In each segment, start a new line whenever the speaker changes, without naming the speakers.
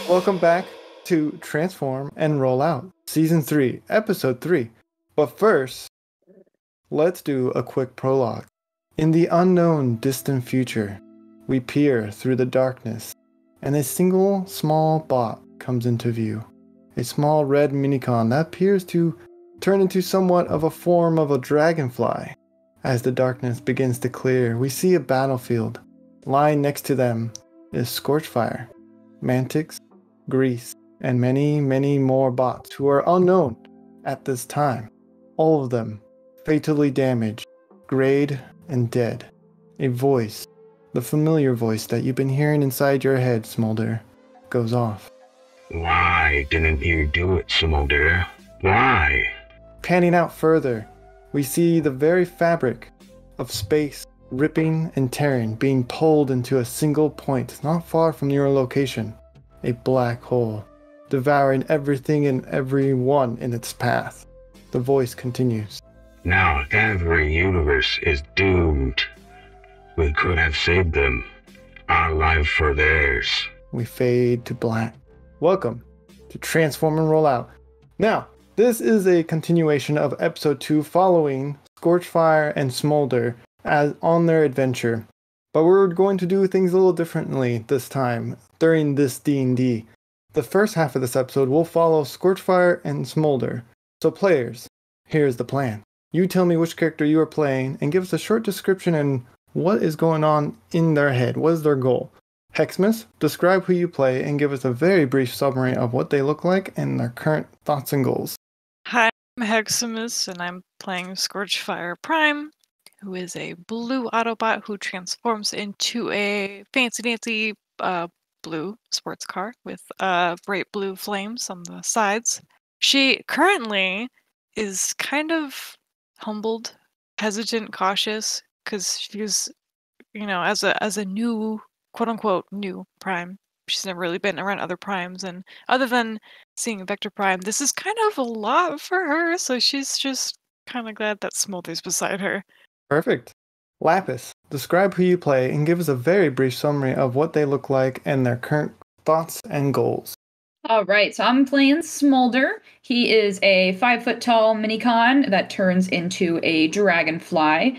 Welcome back to Transform and Roll Out, Season 3, Episode 3. But first, let's do a quick prologue. In the unknown, distant future, we peer through the darkness, and a single small bot comes into view. A small red minicon that appears to turn into somewhat of a form of a dragonfly. As the darkness begins to clear, we see a battlefield. Lying next to them is Scorchfire, Mantyx, Grease, and many, many more bots who are unknown at this time. All of them fatally damaged, grayed, and dead. A voice, the familiar voice that you've been hearing inside your head, Smolder, goes off.
Why didn't you do it, Smolder? Why?
Panning out further, we see the very fabric of space ripping and tearing, being pulled into a single point not far from your location. A black hole, devouring everything and everyone in its path. The voice continues.
Now every universe is doomed. We could have saved them. Our life for theirs.
We fade to black. Welcome to Transform and Roll Out. Now, this is a continuation of Episode 2 following Scorchfire and Smolder as on their adventure. But we're going to do things a little differently this time during this D&D. The first half of this episode will follow Scorchfire and Smolder. So players, here's the plan. You tell me which character you are playing and give us a short description and what is going on in their head. What is their goal? Hexamis, describe who you play and give us a very brief summary of what they look like and their current thoughts and goals.
Hi, I'm Hexamis and I'm playing Scorchfire Prime, who is a blue Autobot who transforms into a fancy blue sports car with bright blue flames on the sides. She currently is kind of humbled, hesitant, cautious, because she's, as a new, quote-unquote, new Prime. She's never really been around other Primes, and other than seeing Vector Prime, this is kind of a lot for her, so she's just kind of glad that Smolder's beside her.
Perfect. Lapis, describe who you play and give us a very brief summary of what they look like and their current thoughts and goals.
All right, so I'm playing Smolder. He is a 5-foot-tall minicon that turns into a dragonfly.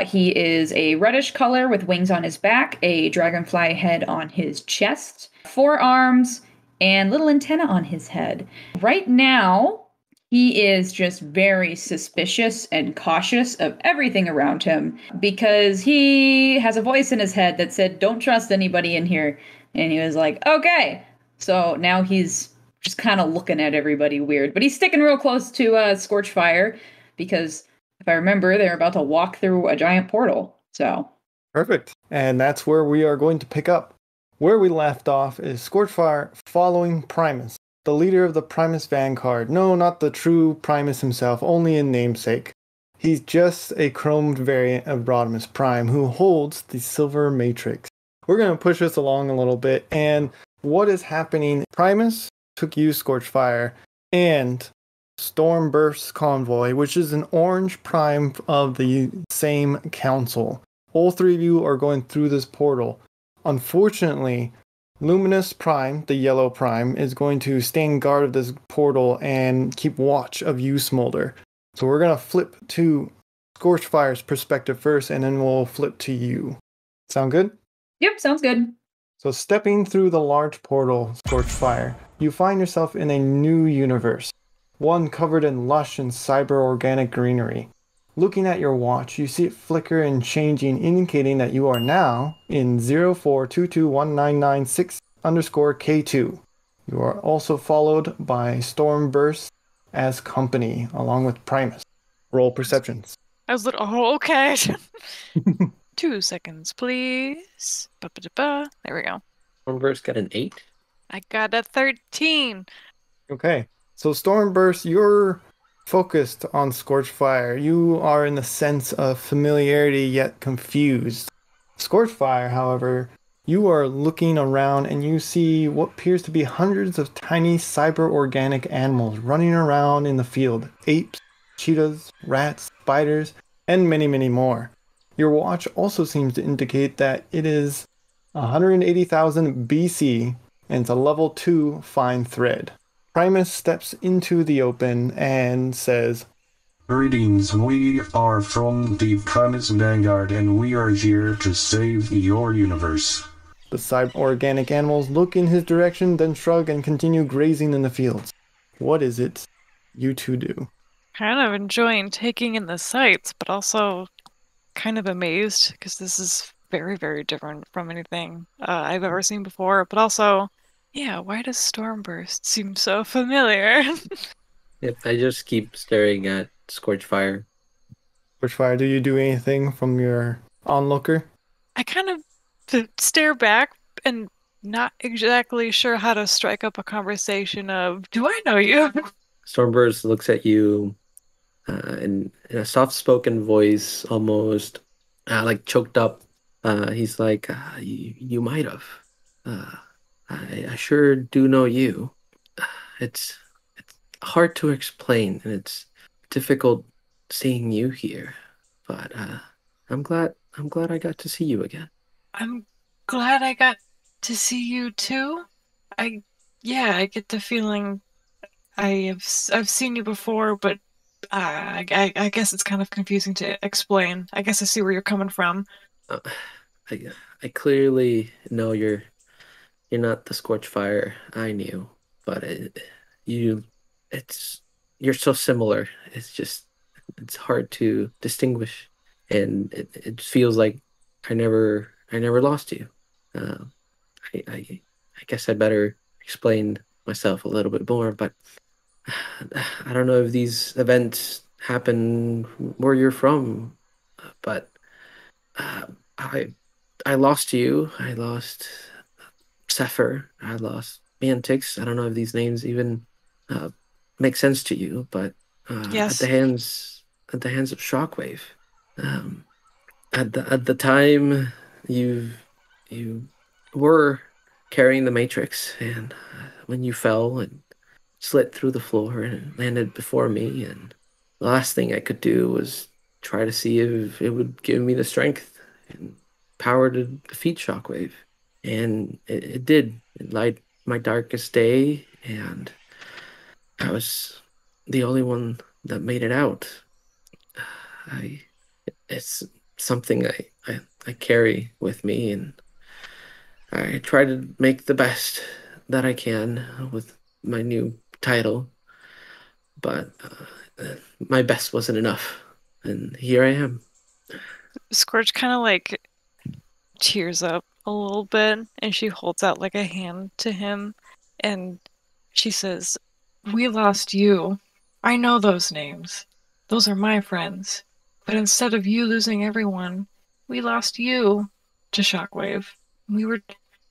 He is a reddish color with wings on his back, a dragonfly head on his chest, 4 arms, and little antenna on his head. Right now, he is just very suspicious and cautious of everything around him because he has a voice in his head that said, "Don't trust anybody in here." And he was like, okay. So now he's just kind of looking at everybody weird. But he's sticking real close to Scorchfire because, if I remember, they're about to walk through a giant portal. So
Perfect. And that's where we are going to pick up. Where we left off is Scorchfire following Primus, the leader of the Primus Vanguard. No, not the true Primus himself, only in namesake. He's just a chromed variant of Rodimus Prime who holds the Silver Matrix. We're going to push this along a little bit, and what is happening? Primus took you, Scorchfire, and Stormburst's convoy, which is an orange Prime of the same council. All 3 of you are going through this portal. Unfortunately, Luminous Prime, the yellow Prime, is going to stand guard of this portal and keep watch of you, Smolder. So we're going to flip to Scorchfire's perspective first, and then we'll flip to you. Sound good?
Yep, sounds good.
So stepping through the large portal, Scorchfire, you find yourself in a new universe. One covered in lush and cyber-organic greenery. Looking at your watch, you see it flicker and changing, indicating that you are now in 04221996_K2. You are also followed by Stormburst as company, along with Primus. Roll perceptions.
I was like, oh, okay. 2 seconds, please. Ba-ba-da-ba. There we go.
Stormburst got an 8.
I got a 13.
Okay, so Stormburst, you're focused on Scorchfire. You are in the sense of familiarity yet confused. Scorchfire, however, You are looking around and you see what appears to be hundreds of tiny cyber-organic animals running around in the field. Apes, cheetahs, rats, spiders, and many, many more. Your watch also seems to indicate that it is 180,000 BC and it's a level 2 fine thread. Primus steps into the open and says,
Greetings, we are from the Primus Vanguard and we are here to save your universe.
The cyber-organic animals look in his direction, then shrug and continue grazing in the fields. What is it you two do?
Kind of enjoying taking in the sights, but also kind of amazed because this is very, very different from anything I've ever seen before. But also, yeah, why does Stormburst seem so familiar?
Yep, I just keep staring at Scorchfire.
Bushfire, do you do anything from your onlooker?
I kind of stare back and not exactly sure how to strike up a conversation of, do I know you?
Stormburst looks at you in a soft-spoken voice, almost like choked up. He's like, you might have. I sure do know you. It's hard to explain, and it's difficult seeing you here. But I'm glad I got to see you again.
I'm glad I got to see you too. I get the feeling I've seen you before, but I guess it's kind of confusing to explain. I guess I see where you're coming from.
Uh, I I clearly know you're not the Scorchfire I knew, but you it's you're so similar. It's hard to distinguish, and it feels like I never lost you. Uh, I guess I'd better explain myself a little bit more, but I don't know if these events happen where you're from, but uh, I I lost you. I lost Zephyr. I lost Mantyx. I don't know if these names even uh, make sense to you, but at
Yes.
the hands of Shockwave. Um, at the time, you were carrying the Matrix, and when you fell and slid through the floor and landed before me, and the last thing I could do was try to see if it would give me the strength and power to defeat Shockwave. And it did. It light my darkest day, and I was the only one that made it out. I it's something I carry with me, and I try to make the best that I can with my new title, but my best wasn't enough, and here I am.
Scorch kind of like tears up a little bit and she holds out like a hand to him and she says, "We lost you. I know those names. Those are my friends. But instead of you losing everyone, we lost you to Shockwave. We were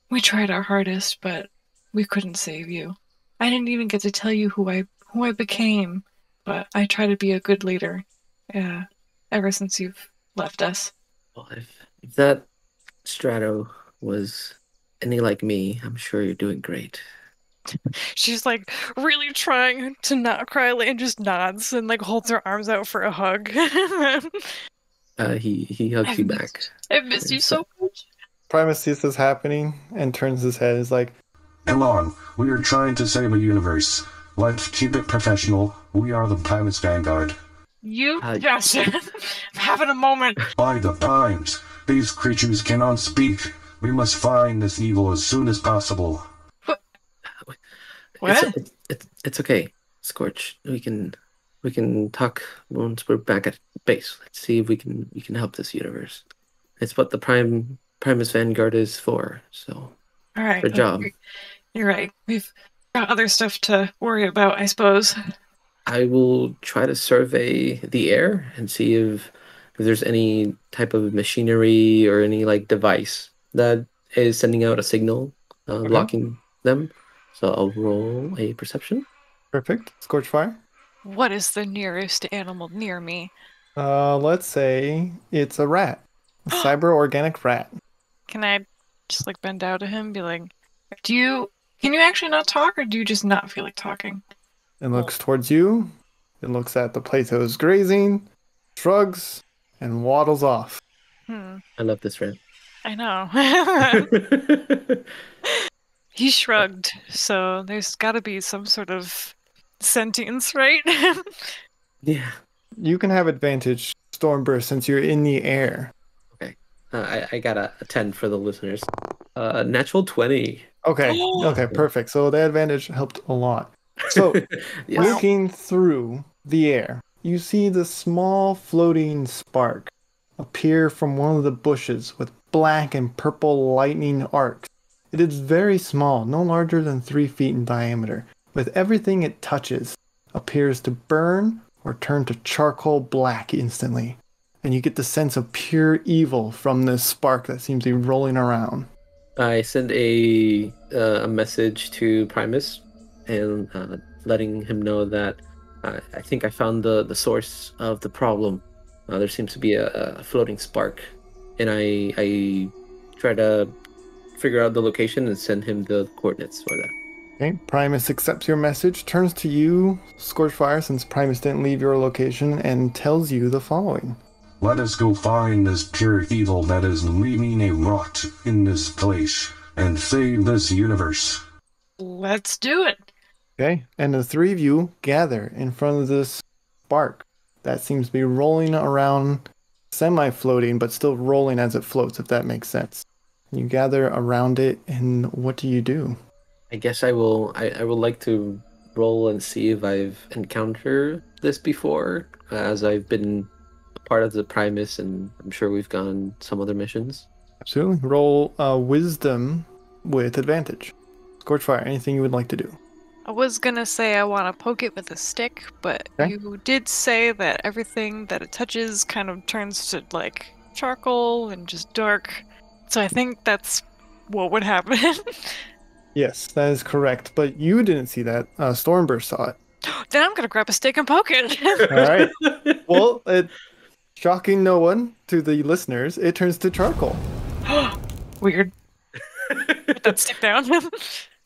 we tried our hardest, but we couldn't save you. I didn't even get to tell you who I became, but I try to be a good leader. Yeah, ever since you've left us."
Well, if that Strato was any like me, I'm sure you're doing great.
She's like really trying to not cry and just nods and like holds her arms out for a hug.
He hugs you
I've
back.
I've missed you so much.
Primus sees this happening and turns his head. Is like,
Come on, we are trying to save a universe. Let's keep it professional. We are the Primus Vanguard.
You
Uh,
just I'm having a moment.
By the Primes, these creatures cannot speak. We must find this evil as soon as possible.
What?
It's okay, Scorch. We can talk once we're back at base. Let's see if we can help this universe. It's what the Primus Vanguard is for. So
All right.
good job.
You're right. We've got other stuff to worry about, I suppose.
I will try to survey the air and see if there's any type of machinery or any like device that is sending out a signal, blocking them. So I'll roll a perception.
perfect. Scorchfire.
What is the nearest animal near me?
Let's say it's a rat. A cyber organic rat.
Can I just like bend down to him and be like, can you actually not talk, or do you just not feel like talking?
It looks towards you. It looks at the plateaus grazing, shrugs, and waddles off.
I love this rant.
I know. He shrugged, so there's gotta be some sort of sentience, right?
Yeah.
You can have advantage, Stormburst, since you're in the air.
Okay. I got a 10 for the listeners. Natural 20.
Okay, perfect. So the advantage helped a lot. So,
Yes.
looking through the air, you see the small floating spark appear from one of the bushes with black and purple lightning arcs. It is very small, no larger than 3 feet in diameter, with everything it touches appears to burn or turn to charcoal black instantly. And you get the sense of pure evil from this spark that seems to be rolling around.
I send a message to Primus and letting him know that I think I found the source of the problem. There seems to be a floating spark, and I try to figure out the location and send him the coordinates for that.
Okay, Primus accepts your message, turns to you, Scorchfire, since Primus didn't leave your location, and tells you the following.
Let us go find this pure evil that is leaving a rot in this place and save this universe.
Let's do it.
Okay, and the 3 of you gather in front of this spark that seems to be rolling around, semi-floating, but still rolling as it floats, if that makes sense. You gather around it, and what do you do?
I guess I will like to roll and see if I've encountered this before, as I've been a part of the Primus, and I'm sure we've gone some other missions.
Absolutely. Roll wisdom with advantage. Scorchfire, anything you would like to do?
I was gonna say I want to poke it with a stick, but
Okay.
you did say that everything that it touches kind of turns to like charcoal and just dark. So I think that's what would happen.
Yes, that is correct, but you didn't see that. Stormburst saw it.
Then I'm gonna grab a stick and poke it.
All right. Well, shocking no one to the listeners, it turns to charcoal.
Weird. Put that stick down.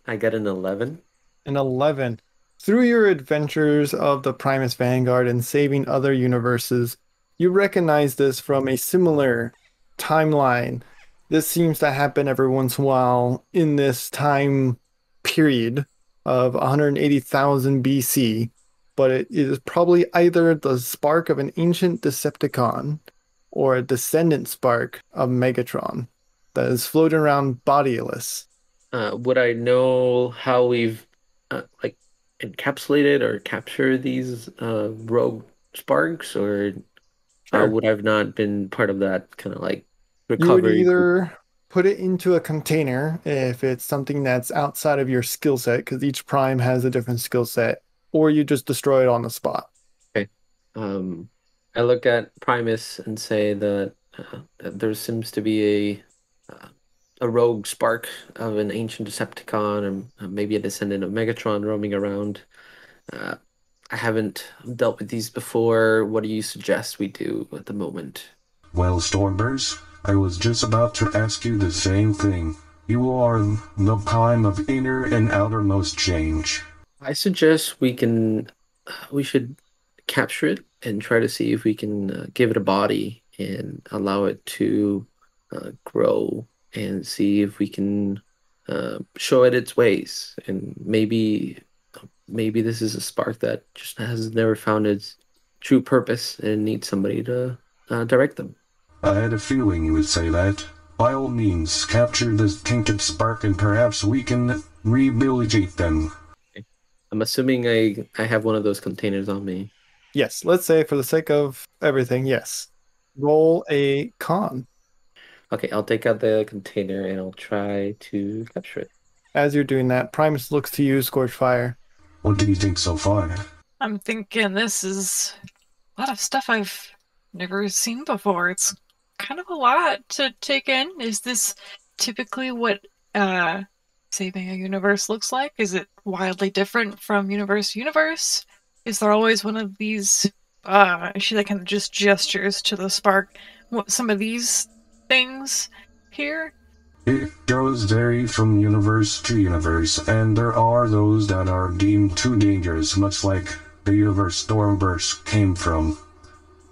I got an 11.
An 11. Through your adventures of the Primus Vanguard and saving other universes, you recognize this from a similar timeline. This seems to happen every once in a while in this time period of 180,000 BC, but it is probably either the spark of an ancient Decepticon or a descendant spark of Megatron that is floating around bodiless.
Would I know how we've like encapsulated or captured these rogue sparks, or
Sure.
would I've not been part of that kind of like
You would
recovery?
either put it into a container if it's something that's outside of your skill set, because each prime has a different skill set, or you just destroy it on the spot.
Okay. I look at Primus and say that there seems to be a rogue spark of an ancient Decepticon, or maybe a descendant of Megatron roaming around. I haven't dealt with these before. What do you suggest we do at the moment?
Well, Stormburst, I was just about to ask you the same thing. You are the prime of inner and outermost change.
I suggest we should capture it and try to see if we can give it a body and allow it to grow and see if we can show it its ways. And maybe this is a spark that just has never found its true purpose and needs somebody to direct them.
I had a feeling you would say that. By all means, capture this tainted spark and perhaps we can rehabilitate them.
I'm assuming I have one of those containers on me.
Yes, let's say for the sake of everything, yes. Roll a con.
Okay, I'll take out the container and I'll try to capture it.
As you're doing that, Primus looks to you, Scorchfire.
What do you think so far?
I'm thinking this is a lot of stuff I've never seen before. It's kind of a lot to take in. Is this typically what saving a universe looks like? Is it wildly different from universe to universe? Is there always one of these she like kind of just gestures to the spark, what some of these things here?
It does vary from universe to universe, and there are those that are deemed too dangerous, much like the universe Stormburst came from.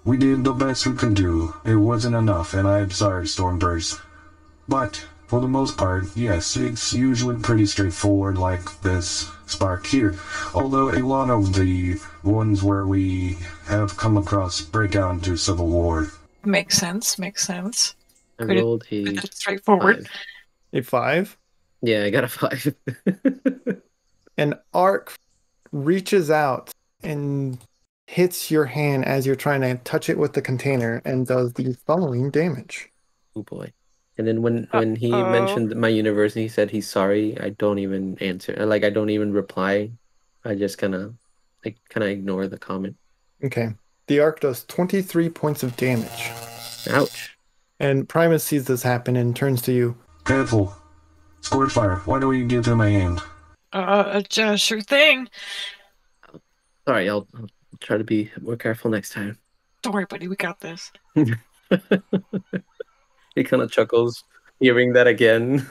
We did the best we could do. It wasn't enough, and I'm sorry, Stormburst. But, for the most part, yes, it's usually pretty straightforward like this spark here. Although a lot of the ones where we have come across break out into civil war.
Makes sense. Makes sense.
I
Pretty
rolled a
straightforward.
5.
A 5.
Yeah, I got a 5.
An arc reaches out and hits your hand as you're trying to touch it with the container and does the following damage.
Oh boy. And then when he mentioned my universe and he said he's sorry, I don't even answer. Like I don't even reply. I just kind of ignore the comment.
Okay. The arc does 23 points of damage.
Ouch.
And Primus sees this happen and turns to you.
Careful. Squirtfire, why don't you give him a hand?
Sure thing.
Sorry, I'll try to be more careful next time.
Don't worry, buddy. We got this.
He kind of chuckles, hearing that again.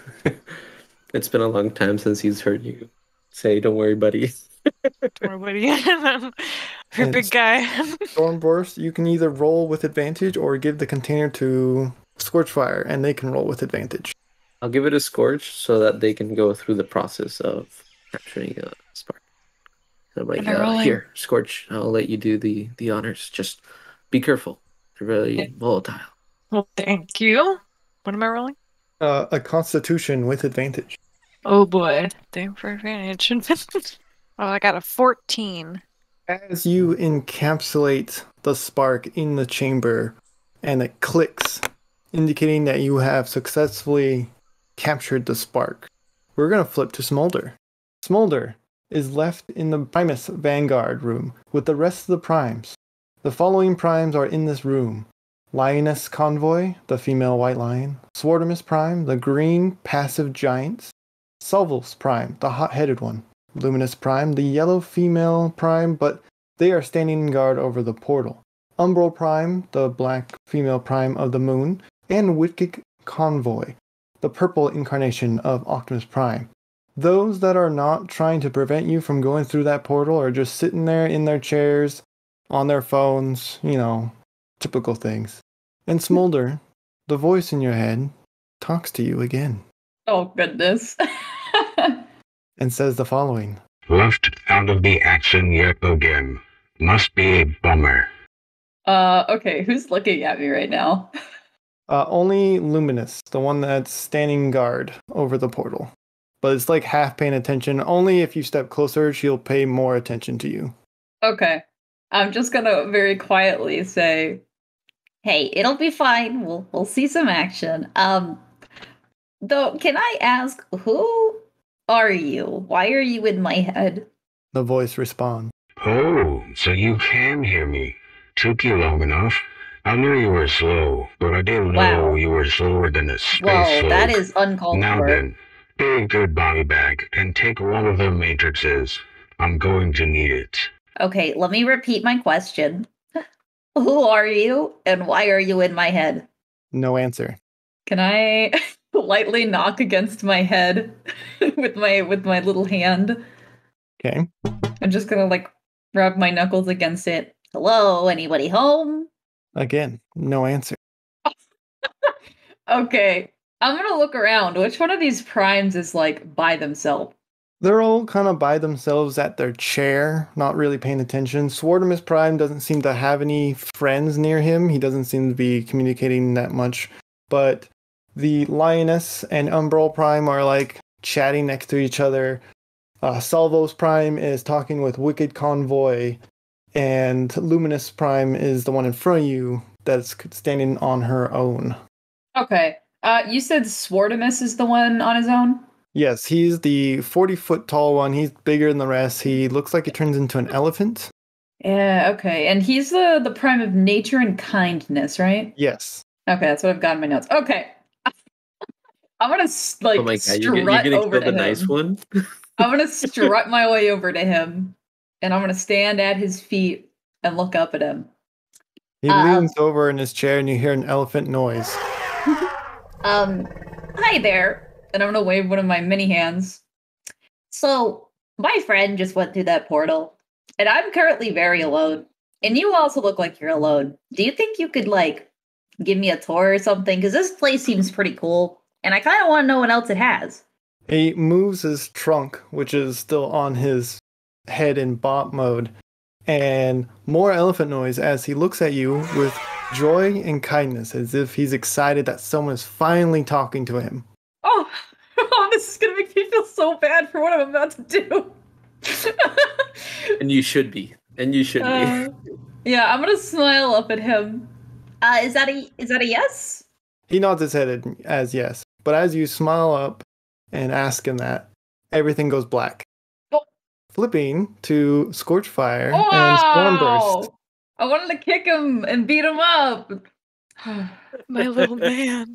It's been a long time since he's heard you say, "Don't worry, buddy."
Don't worry, buddy. You're a big guy.
Stormburst, you can either roll with advantage or give the container to Scorchfire, and they can roll with advantage.
I'll give it a scorch so that they can go through the process of capturing a spark. I'm like, here, Scorch, I'll let you do the honors. Just be careful. They're really volatile.
Well, thank you. What am I rolling?
A Constitution with advantage.
Oh boy. Thank for advantage. Oh, I got a 14.
As you encapsulate the spark in the chamber and it clicks, indicating that you have successfully captured the spark, we're going to flip to Smolder. Smolder is left in the Primus Vanguard room with the rest of the primes. The following primes are in this room. Lioness Convoy, the female white lion. Swartimus Prime, the green passive giants. Solvus Prime, the hot-headed one. Luminous Prime, the yellow female prime, but they are standing in guard over the portal. Umbral Prime, the black female prime of the moon. And Wicked Convoy, the purple incarnation of Optimus Prime. Those that are not trying to prevent you from going through that portal are just sitting there in their chairs, on their phones, typical things. And Smolder, the voice in your head, talks to you again.
Oh, goodness.
And says the following.
Left out of the action yet again. Must be a bummer.
Okay, who's looking at me right now?
Only Luminous, the one that's standing guard over the portal. But it's like half paying attention. Only if you step closer, she'll pay more attention to you.
Okay. I'm just gonna very quietly say, hey, it'll be fine. We'll see some action. Though, can I ask, who are you? Why are you in my head?
The voice responds.
Oh, so you can hear me. Took you long enough. I knew you were slow, but I didn't know you were slower than a space
Whoa,
slug.
that is uncalled
Now
for.
then, be a good body bag and take one of the matrices. I'm going to need it.
Okay, let me repeat my question. Who are you, and why are you in my head?
No answer.
Can I lightly knock against my head with my little hand?
Okay.
I'm just gonna rub my knuckles against it. Hello, anybody home?
Again, no answer.
Okay, I'm gonna look around. Which one of these primes is by themselves?
They're all kind of by themselves at their chair, not really paying attention. Swartimus Prime doesn't seem to have any friends near him. He doesn't seem to be communicating that much. But the Lioness and Umbral Prime are chatting next to each other. Salvos Prime is talking with Wicked Convoy. And Luminous Prime is the one in front of you that's standing on her own.
Okay. You said Swartimus is the one on his own?
Yes, he's the 40-foot tall one. He's bigger than the rest. He looks like he turns into an elephant.
Yeah, okay. And he's the prime of nature and kindness, right?
Yes.
Okay, that's what I've got in my notes. Okay. I'm gonna
oh my God, you're gonna
over
kill the
to
nice
him.
one?
I'm gonna strut my way over to him, and I'm gonna stand at his feet and look up at him.
He leans over in his chair and you hear an elephant noise.
Hi there. And I'm gonna wave one of my mini hands. So, my friend just went through that portal, and I'm currently very alone. And you also look like you're alone. Do you think you could, like, give me a tour or something? Because this place seems pretty cool, and I kind of want to know what else it has.
He moves his trunk, which is still on his head in bot mode, and more elephant noise as he looks at you with joy and kindness, as if he's excited that someone is finally talking to him.
Oh, this is gonna make me feel so bad for what I'm about to do.
And you should be.
Yeah, I'm gonna smile up at him. Is that a yes?
He nods his head as yes, but as you smile up and ask him that, everything goes black.
Oh.
Flipping to Scorchfire and Stormburst.
I wanted to kick him and beat him up.
My little man.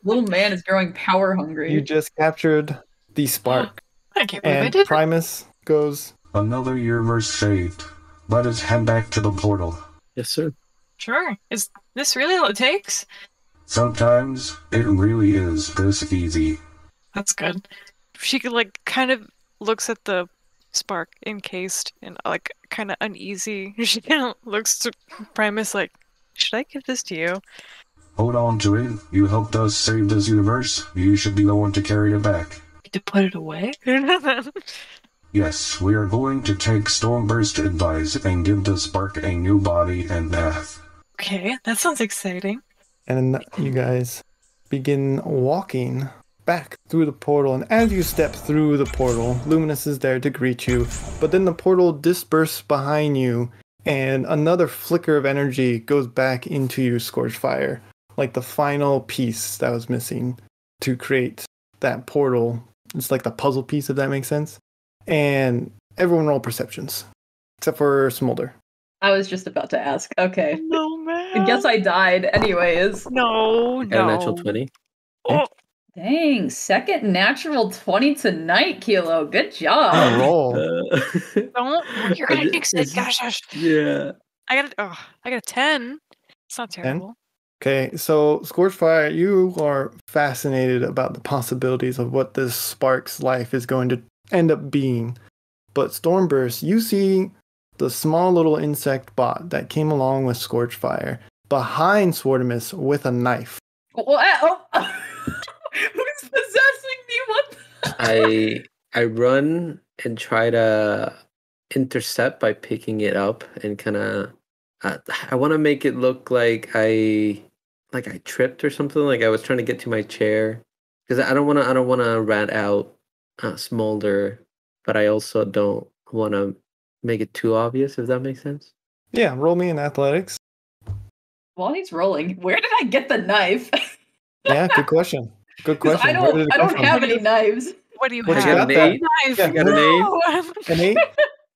Little man is growing power hungry.
You just captured the spark.
I can't believe I
And
did.
Primus goes,
Another universe saved. Let us head back to the portal.
Yes, sir.
Sure. Is this really all it takes?
Sometimes it really is this easy.
That's good. She could like kind of looks at the spark encased and like kind of uneasy. She kind of looks to Primus like, should I give this to you?
Hold on to it. You helped us save this universe. You should be the one to carry it back.
To put it away?
Yes, we are going to take Stormburst advice and give the spark a new body and path.
Okay, that sounds exciting.
and you guys begin walking back through the portal. And as you step through the portal, Luminous is there to greet you. But then the portal disperses behind you, and another flicker of energy goes back into you, Scorchfire, like the final piece that was missing to create that portal. It's like the puzzle piece, if that makes sense. And everyone roll perceptions, except for Smolder.
I was just about to ask. Okay.
No, man.
I guess I died anyways.
No.
Got a natural 20.
Oh,
Dang, second natural 20 tonight, Kilo. Good job.
Oh, roll.
don't. You're gonna fix it. Gosh.
Yeah.
I got a 10. It's not terrible.
Okay, so Scorchfire, you are fascinated about the possibilities of what this spark's life is going to end up being. But Stormburst, you see the small little insect bot that came along with Scorchfire behind Swartimus with a knife.
Who's possessing me? What?
I run and try to intercept by picking it up and kind of. I want to make it look like I tripped or something. Like I was trying to get to my chair because I don't want to rat out Smolder, but I also don't want to make it too obvious. If that makes sense.
Yeah, roll me in athletics.
While he's rolling, where did I get the knife?
Yeah, good question. Good
'Cause
question.
I don't have any knives.
What do you
What
have?
you got there?
Knife.
Yeah,
You got an
No.
An 8?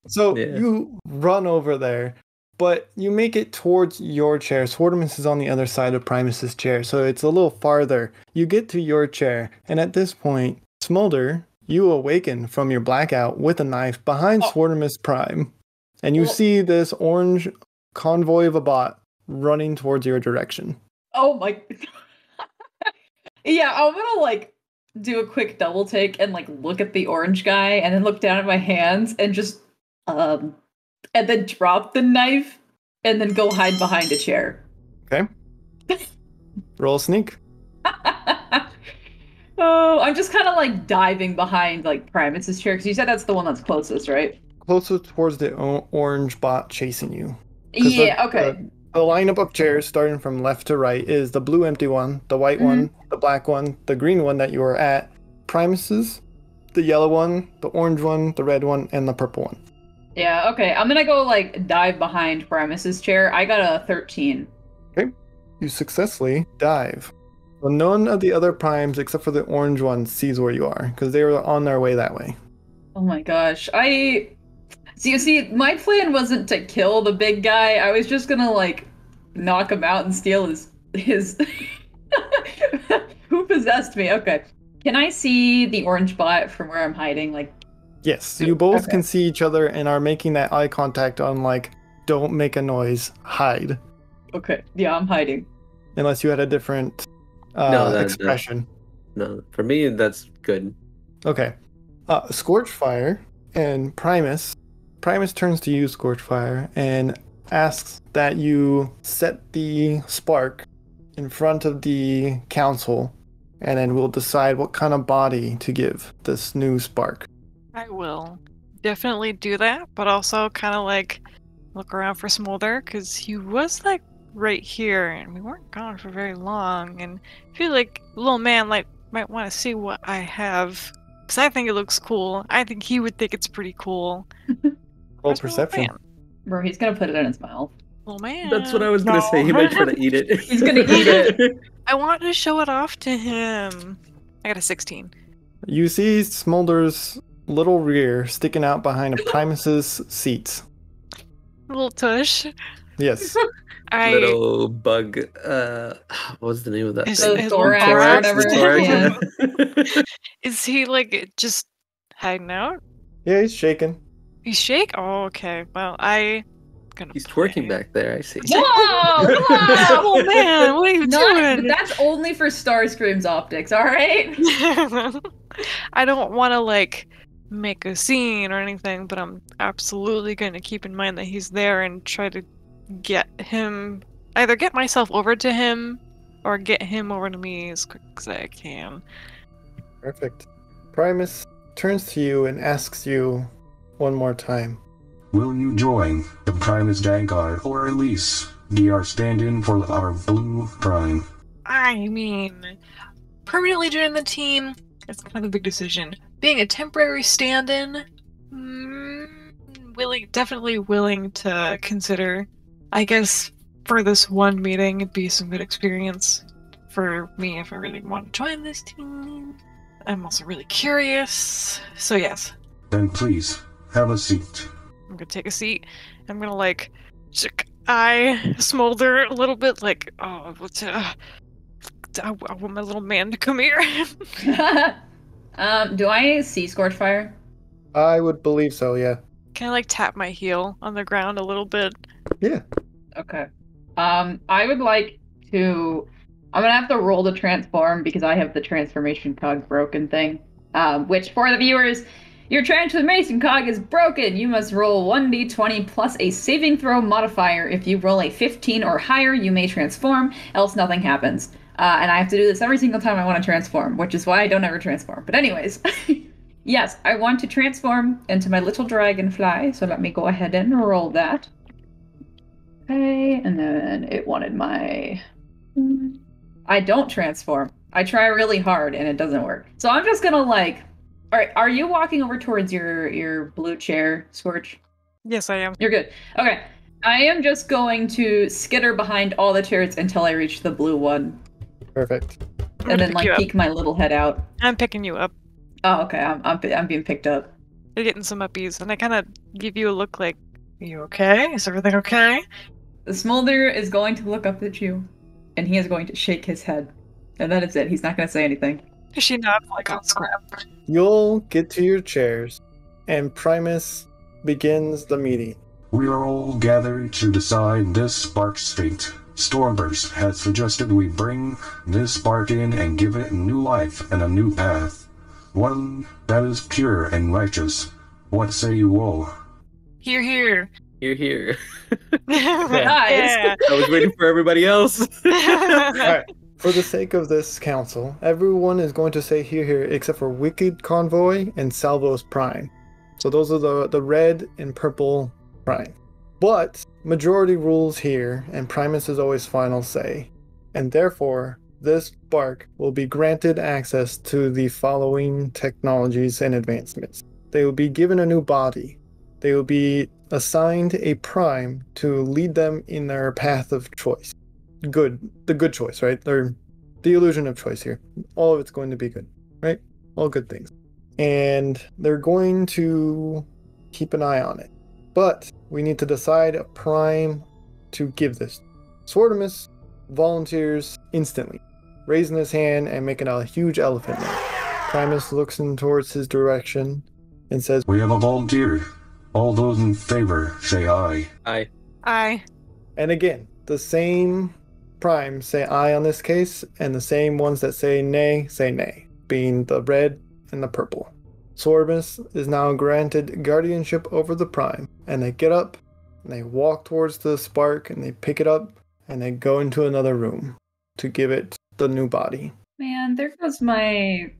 So
Yeah.
you run over there, but you make it towards your chair. Swartimus is on the other side of Primus's chair, so it's a little farther. You get to your chair, and at this point, Smolder, you awaken from your blackout with a knife behind Swartimus Prime, and you see this orange convoy of a bot running towards your direction.
Oh my. Yeah, I'm gonna do a quick double take and look at the orange guy and then look down at my hands and just and then drop the knife and then go hide behind a chair.
Okay. Roll sneak.
Oh, I'm just kind of diving behind Primus's chair because you said that's the one that's closest, right?
Closer towards the orange bot chasing you. 'Cause
Yeah, okay.
The lineup of chairs, starting from left to right, is the blue empty one, the white one, the black one, the green one that you are at, Primus's, the yellow one, the orange one, the red one, and the purple one.
Yeah, okay. I'm gonna go dive behind Primus's chair. I got a 13.
Okay. You successfully dive. Well, none of the other primes, except for the orange one, sees where you are, because they were on their way that way.
Oh my gosh. So you see, my plan wasn't to kill the big guy. I was just gonna knock him out and steal his Who possessed me? Okay. Can I see the orange bot from where I'm hiding?
Yes, you both
Okay.
can see each other and are making that eye contact on don't make a noise, hide.
Okay. Yeah, I'm hiding.
Unless you had a different
No,
expression.
No, for me, that's good.
Okay. Scorchfire and Primus. Primus turns to you, Scorchfire, and asks that you set the spark in front of the council, and then we'll decide what kind of body to give this new spark.
I will definitely do that, but also kind of like look around for Smolder, because he was like right here, and we weren't gone for very long, and I feel like little man like might want to see what I have, because I think it looks cool. I think he would think it's pretty cool.
Roll
Where's my little
perception.
man?
Bro, he's gonna put it in his mouth.
Little man.
That's what I was gonna say. He might try to eat it.
He's gonna eat it.
I want to show it off to him. I got a 16.
You see Smolder's little rear sticking out behind a Primus's seat.
Little tush.
Yes.
Little bug. What's the name of that?
Is
thing?
it
thorax or
thorax?
whatever.
The thorax,
Yeah.
Is he like just hiding out?
Yeah, he's shaking.
He's shake? Oh, okay. Well, I gonna
He's
play.
twerking back there. I see.
Whoa! Whoa!
Oh man, what are you doing?
That's only for Starscream's optics, alright?
I don't want to like make a scene or anything, but I'm absolutely going to keep in mind that he's there and try to get him, either get myself over to him or get him over to me as quick as I can.
Perfect. Primus turns to you and asks you one more time.
Will you join the Primus Vanguard, or at least be our stand-in for our Blue Prime?
I mean, permanently join the team, it's kind of a big decision. Being a temporary stand-in, definitely willing to consider. I guess for this one meeting, it'd be some good experience for me if I really want to join this team. I'm also really curious, so yes.
Then please, have a seat.
I'm gonna take a seat. I'm gonna like eye Smolder a little bit, like, oh, what's I want my little man to come here.
Do I see Scorchfire?
I would believe so, yeah.
Can I like tap my heel on the ground a little bit?
Yeah.
Okay. I would like to. I'm gonna have to roll to transform because I have the transformation cog broken thing. Which for the viewers, your transformation cog is broken. You must roll 1d20 plus a saving throw modifier. If you roll a 15 or higher, you may transform, else nothing happens. And I have to do this every single time I want to transform, which is why I don't ever transform. But anyways, yes, I want to transform into my little dragonfly. So let me go ahead and roll that. Okay, and then it wanted my... I don't transform. I try really hard and it doesn't work. So I'm just gonna like... Alright, are you walking over towards your blue chair, Scorch?
Yes, I am.
You're good. Okay. I am just going to skitter behind all the chairs until I reach the blue one.
Perfect.
And then like peek my little head out.
I'm picking you up.
Oh, okay. I'm being picked up.
You're getting some uppies, and I kind of give you a look like, are you okay? Is everything okay?
The Smolder is going to look up at you, and he is going to shake his head. And that is it. He's not going to say anything.
Is she not like on scrap?
You'll get to your chairs, and Primus begins the meeting.
We are all gathered to decide this spark's fate. Stormburst has suggested we bring this spark in and give it new life and a new path. One that is pure and righteous. What say you all?
Here, here.
You're here.
Yeah.
I was waiting for everybody else.
Alright, for the sake of this council, everyone is going to say here except for Wicked Convoy and Salvos Prime. So those are the red and purple Prime. But majority rules here, and Primus is always final say. And therefore, this spark will be granted access to the following technologies and advancements. They will be given a new body. They will be assigned a prime to lead them in their path of choice. The good choice, right? They're the illusion of choice here. All of it's going to be good, right? All good things. And they're going to keep an eye on it. But we need to decide a prime to give this. Swartimus volunteers instantly, raising his hand and making a huge elephant note. Primus looks in towards his direction and says,
We have a volunteer. All those in favor say aye.
Aye.
Aye.
and again, the same primes say aye on this case, and the same ones that say nay, say nay. being the red and the purple. Sorbus is now granted guardianship over the Prime, and they get up, and they walk towards the spark, and they pick it up, and they go into another room to give it the new body.
Man, there goes my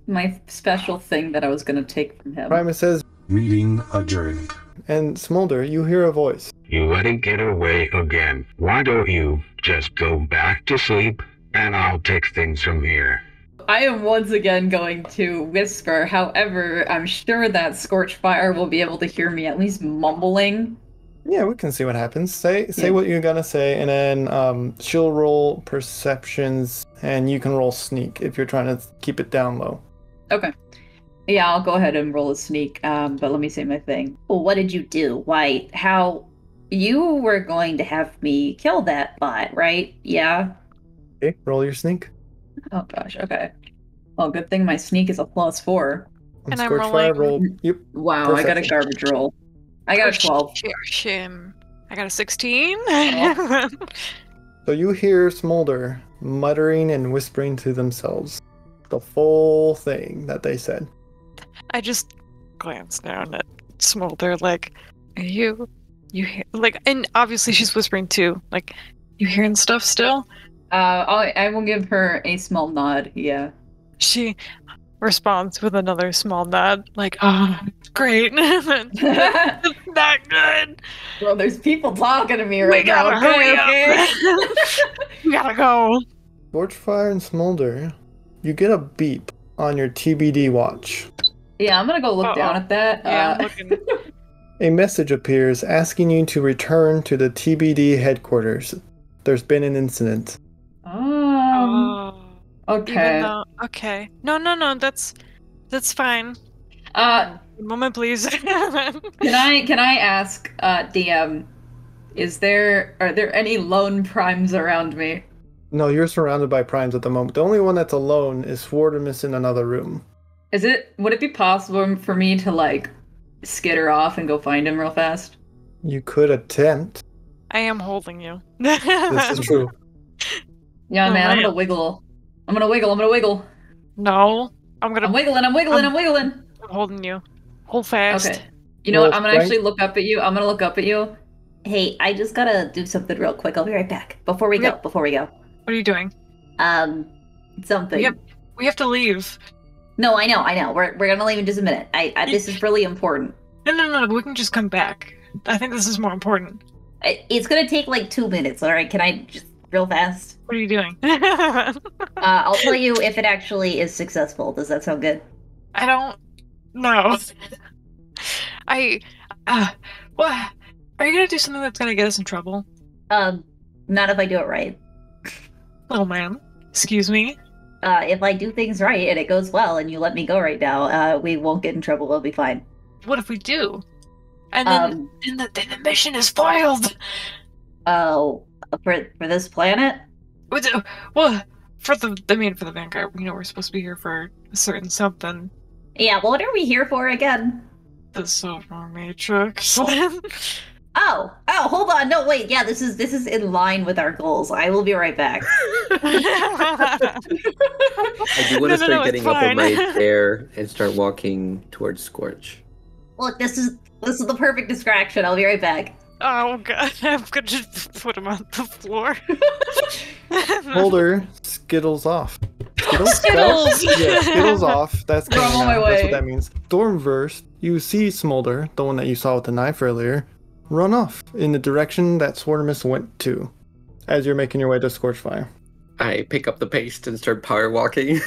special thing that I was gonna take from him.
Primus says,
Meeting adjourned.
and Smolder, you hear a voice.
You let it get away again. Why don't you just go back to sleep, and I'll take things from here.
I am once again going to whisper. However, I'm sure that Scorchfire will be able to hear me at least mumbling.
Yeah, we can see what happens. Say
Yeah.
what you're gonna say, and then she'll roll perceptions, and you can roll sneak if you're trying to keep it down low.
Okay. Yeah, I'll go ahead and roll a sneak, but let me say my thing.
Well, what did you do? Why, how... You were going to have me kill that bot, right? Yeah?
Okay, roll your sneak.
Oh gosh, okay. Well, good thing my sneak is a +4.
And I'm
Scorchfire,
rolling-
roll. Yep.
Wow, I got a garbage roll. I got a 12.
Shim. I got a 16.
So you hear Smolder muttering and whispering to themselves the full thing that they said.
I just glance down at Smolder, like, are you hear, like, and obviously she's whispering too, like, you hearing stuff still?
I will give her a small nod, yeah.
She responds with another small nod, like, oh, great. That's not good.
Bro, there's people talking to me
We
right now.
gotta hurry
Okay.
up. We gotta go.
Scorchfire and Smolder, you get a beep on your TBD watch.
Yeah, I'm gonna go look down at that.
Yeah, I'm looking.
A message appears asking you to return to the TBD headquarters. There's been an incident.
Oh.
Okay.
Even though, okay. No, that's fine.
Can
One moment, please.
I ask, DM, are there any lone primes around me?
No, you're surrounded by primes at the moment. The only one that's alone is Swartimus in another room.
Would it be possible for me to, like, skitter off and go find him real fast?
You could attempt.
I am holding you.
This is true.
Yeah,
Oh,
man, I'm
man.
gonna wiggle. I'm gonna wiggle.
No, I'm
I'm wiggling.
I'm holding you. Hold fast.
Okay. You know what?
Roll
I'm gonna
strength.
actually look up at you. I'm gonna look up at you.
Hey, I just gotta do something real quick. I'll be right back. Before we go.
Yep.
Before we go.
What are you doing?
Something.
Yep. We have to leave.
No, I know. We're gonna leave in just a minute. This is really important.
No. We can just come back. I think this is more important.
It's gonna take like 2 minutes, alright? Can I just real fast?
What are you doing?
I'll tell you if it actually is successful. Does that sound good?
I don't know. What? Are you gonna do something that's gonna get us in trouble?
Not if I do it right.
Oh man. Excuse me?
If I do things right and it goes well and you let me go right now, we won't get in trouble. We'll be fine.
What if we do? And then, then the mission is foiled!
Oh, for this planet?
Well, for the Vanguard, we're supposed to be here for a certain something.
Yeah, well, what are we here for again?
The Silver Matrix.
Oh, hold on. No, wait. Yeah, this is in line with our goals. I will be right back.
I do want to start getting up on my chair and start walking towards Scorch.
Look, this is the perfect distraction. I'll be right back.
Oh god, I'm gonna just put him on the floor.
Smolder skittles off.
Skittles!
Yeah, skittles off. That's
I'm
coming
on my
out. That's
way.
what that means. Stormverse, you see Smolder, the one that you saw with the knife earlier, run off in the direction that Swartimus went to, as you're making your way to Scorchfire.
I pick up the pace and start power walking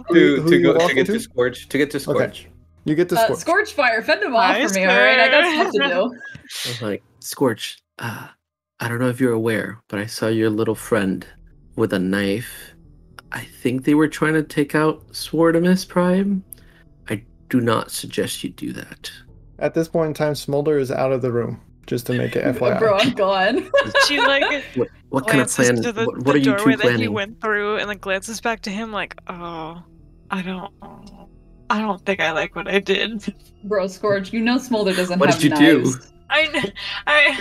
Who
to
you
get
walking
to
to?
Scorch. To get to Scorch.
You get to Scorch.
Scorchfire, fend them off
Nice,
for me, alright? I got stuff to
girl.
do.
I'm like, Scorch, I don't know if you're aware, but I saw your little friend with a knife. I think they were trying to take out Swartimus Prime. I do not suggest you do that.
At this point in time, Smolder is out of the room, just to make it FYI.
Bro, I'm gone.
She like
What kind of
glances
plan?
to the
What are you
doorway
two
that he
planning?
went through, and then glances back to him like, "Oh, I don't think I like what I did."
Bro, Scorch, you know Smolder doesn't
What
have
did you do?
knives.
I,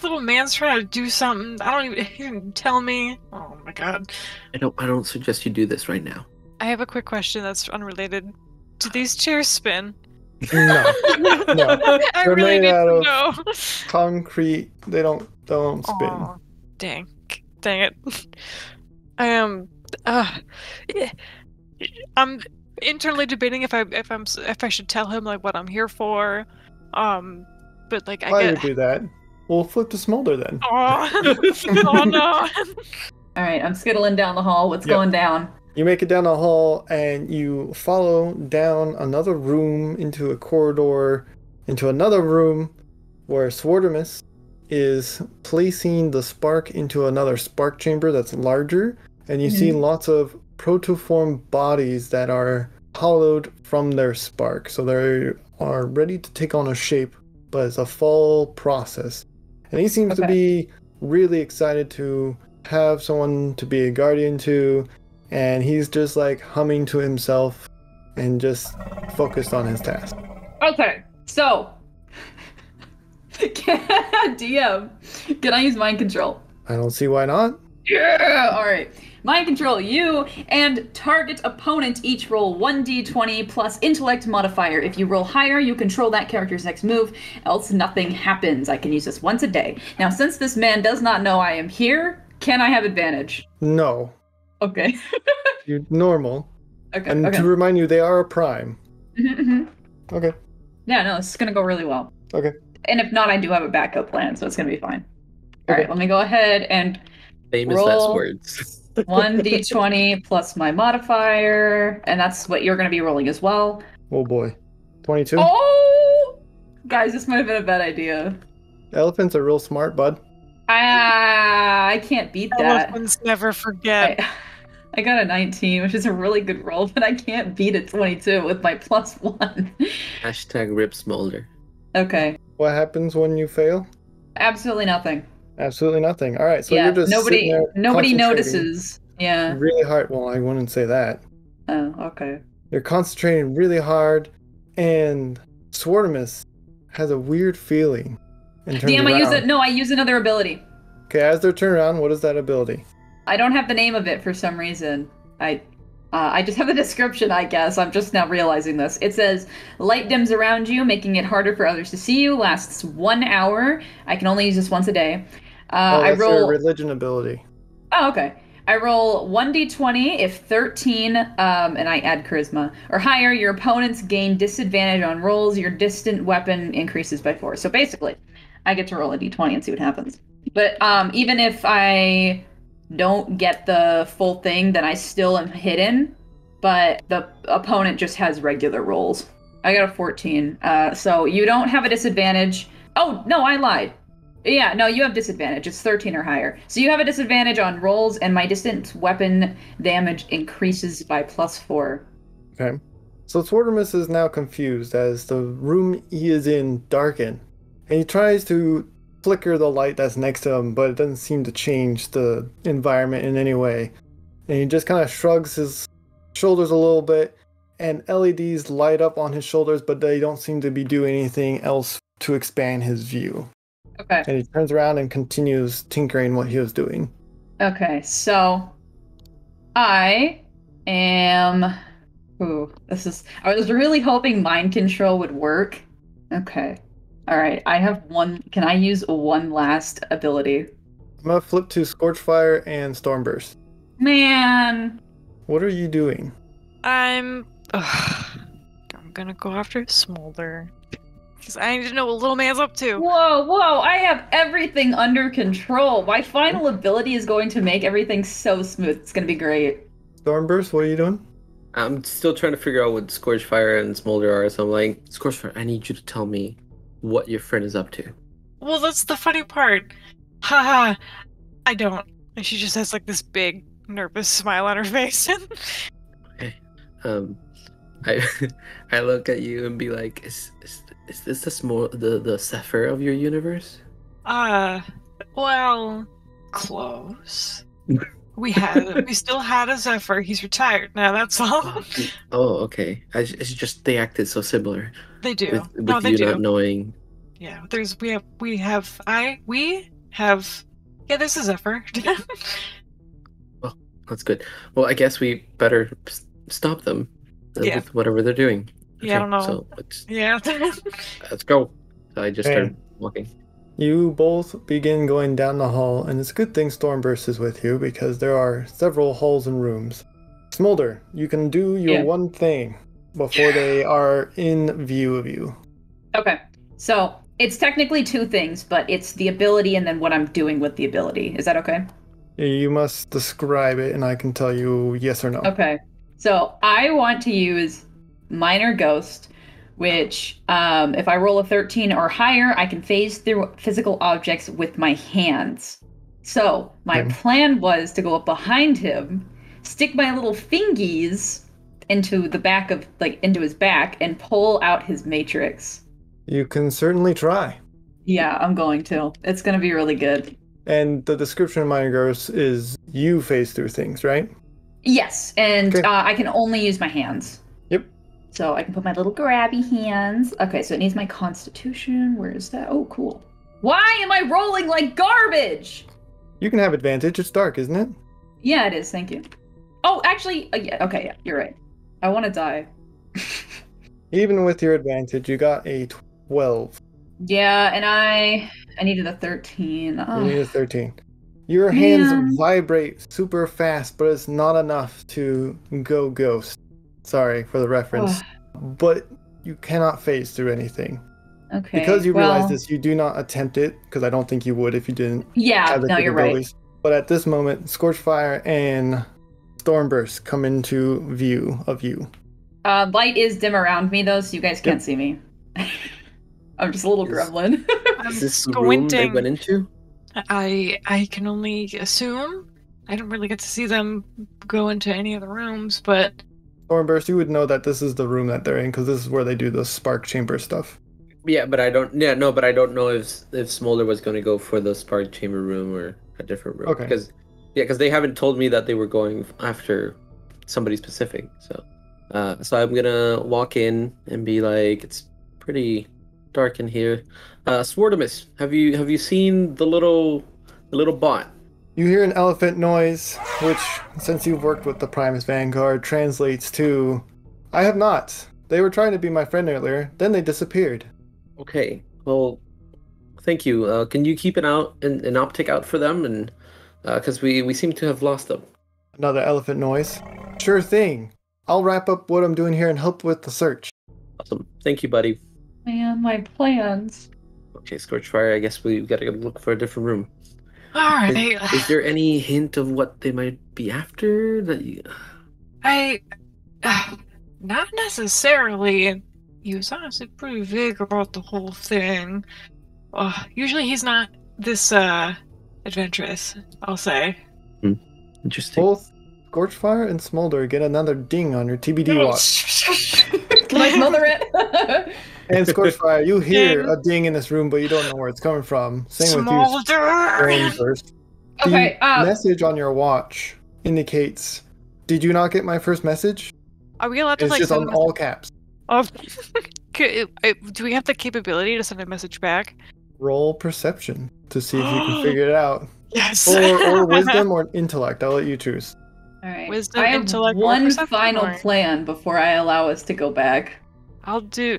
little man's trying to do something. He didn't tell me. Oh my god.
I don't suggest you do this right now.
I have a quick question that's unrelated. Do these chairs spin?
No. No.
I
They're
really
made
need
out
to
of
know.
concrete. They don't spin.
Aw, dang it. I am. Yeah, I'm internally debating if I should tell him like what I'm here for. But like
Why would do that? We'll flip to Smolder then.
Oh no.
All right, I'm skittling down the hall. What's going down?
You make it down the hall and you follow down another room into a corridor, into another room where Swartimus is placing the spark into another spark chamber that's larger, and you see lots of protoform bodies that are hollowed from their spark. So they are ready to take on a shape, but it's a full process. And he seems to be really excited to have someone to be a guardian to, and he's just like humming to himself and just focused on his task.
Okay, so DM, can I use mind control?
I don't see why not.
Yeah! Alright. Mind control, you and target opponent each roll 1d20 plus intellect modifier. If you roll higher, you control that character's next move, else nothing happens. I can use this once a day. Now, since this man does not know I am here, can I have advantage?
No.
Okay.
You're normal.
Okay.
And to remind you, they are a prime. Okay.
Yeah, no, this is gonna go really well.
Okay.
And if not, I do have a backup plan, so it's gonna be fine. Alright, let me go ahead and
Famous
roll
last words.
1d20 plus my modifier, and that's what you're gonna be rolling as well.
Oh boy. 22?
Oh! Guys, this might have been a bad idea.
Elephants are real smart, bud.
I can't beat that.
Elephants never forget.
I got a 19, which is a really good roll, but I can't beat a 22 with my +1.
Hashtag rip Smolder.
Okay.
What happens when you fail?
Absolutely nothing.
Absolutely nothing. All right, so
Yeah,
you're just
nobody
sitting there concentrating
notices. Yeah.
really hard. Well, I wouldn't say that.
Oh, okay.
You're concentrating really hard, and Swartimus has a weird feeling.
Damn, I use another ability.
Okay, as they're turned around, what is that ability?
I don't have the name of it for some reason. I just have the description, I guess. I'm just now realizing this. It says, light dims around you, making it harder for others to see you. Lasts 1 hour. I can only use this once a day.
That's their religion ability.
Oh, okay. I roll 1d20 if 13, and I add charisma, or higher, your opponents gain disadvantage on rolls. Your distant weapon increases by 4. So basically, I get to roll a d20 and see what happens. But even if I don't get the full thing, then I still am hidden, but the opponent just has regular rolls. I got a 14, so you don't have a disadvantage. Oh, no, I lied. Yeah, no, you have disadvantage. It's 13 or higher. So you have a disadvantage on rolls, and my distant weapon damage increases by +4.
Okay. So Swartimus is now confused as the room he is in darkened, and he tries to flicker the light that's next to him, but it doesn't seem to change the environment in any way. And he just kind of shrugs his shoulders a little bit, and LEDs light up on his shoulders, but they don't seem to be doing anything else to expand his view.
Okay.
And he turns around and continues tinkering what he was doing.
Okay, so I am... I was really hoping mind control would work. Okay. Alright, I have one... Can I use one last ability?
I'm gonna flip to Scorchfire and Stormburst.
Man!
What are you doing?
I'm gonna go after Smolder. Because I need to know what little man's up to.
Whoa, I have everything under control. My final ability is going to make everything so smooth. It's gonna be great.
Stormburst, what are you doing?
I'm still trying to figure out what Scorchfire and Smolder are, so I'm like, Scorchfire, I need you to tell me what your friend is up to.
Well, that's the funny part. Haha, I don't. And she just has like this big, nervous smile on her face.
Okay. I look at you and be like, is this the Zephyr of your universe?
Well, close. We still had a Zephyr. He's retired now. That's all.
Oh, okay. It's just they acted so similar.
They do.
With you not knowing.
Yeah. We have. Yeah, there's a Zephyr.
Oh, that's good. Well, I guess we better stop them
Yeah.
with whatever they're doing.
Yeah, I don't know.
So
Yeah.
let's go. So I just
Okay.
started walking.
You both begin going down the hall, and it's a good thing Stormburst is with you because there are several halls and rooms. Smolder, you can do your one thing before they are in view of you.
Okay. So it's technically two things, but it's the ability and then what I'm doing with the ability. Is that okay?
You must describe it, and I can tell you yes or no.
Okay. So I want to use Minor Ghost, which if I roll a 13 or higher, I can phase through physical objects with my hands. So my plan was to go up behind him, stick my little fingies into the back of, into his back and pull out his matrix.
You can certainly try.
Yeah, I'm going to. It's going to be really good.
And the description of Minor Ghost is you phase through things, right?
Yes, and I can only use my hands.
Yep.
So I can put my little grabby hands. Okay, so it needs my constitution. Where is that? Oh, cool. Why am I rolling like garbage?
You can have advantage. It's dark, isn't it?
Yeah, it is. Thank you. Oh, actually, yeah. Okay, yeah, you're right. I want to die.
Even with your advantage, you got a 12.
Yeah, and I needed a 13. Oh.
You need a 13. Your hands vibrate super fast, but it's not enough to go ghost. Sorry for the reference. But you cannot phase through anything.
Okay.
Because you realize this, you do not attempt it, because I don't think you would if you didn't have the
you're right.
But at this moment, Scorchfire and Stormburst come into view of you.
Light is dim around me, though, so you guys can't see me. I'm just a little gremlin.
Is this the room they went into?
I can only assume. I don't really get to see them go into any of the rooms, but...
Stormburst, you would know that this is the room that they're in, because this is where they do the spark chamber stuff.
Yeah, but I don't. Yeah, no, but I don't know if Smolder was going to go for the spark chamber room or a different room.
Okay.
Because they haven't told me that they were going after somebody specific. So I'm gonna walk in and be like, it's pretty dark in here. Swartimus, have you seen the little bot?
You hear an elephant noise, which, since you've worked with the Primus Vanguard, translates to, I have not. They were trying to be my friend earlier, then they disappeared.
Okay, well, thank you. Can you keep an optic out for them? And because we seem to have lost them.
Another elephant noise. Sure thing. I'll wrap up what I'm doing here and help with the search.
Awesome. Thank you, buddy.
Man, my plans.
Okay, Scorchfire, I guess we've got to look for a different room.
Alright.
Is there any hint of what they might be after?
Not necessarily. He was honestly pretty vague about the whole thing. Usually he's not this adventurous, I'll say.
Interesting.
Both Scorchfire and Smolder get another ding on your TBD watch.
Can I smother it?
And Scorchfire, you hear a ding in this room, but you don't know where it's coming from. Same with you, Stormburst.
Okay,
The message on your watch indicates, did you not get my first message?
Are we allowed to
It's just on all caps.
Oh, do we have the capability to send a message back?
Roll perception to see if you can figure it out.
Yes.
Or wisdom or intellect. I'll let you choose.
All right.
Wisdom,
I have
intellect, or
one
perception,
final
or-
plan before I allow us to go back.
I'll do.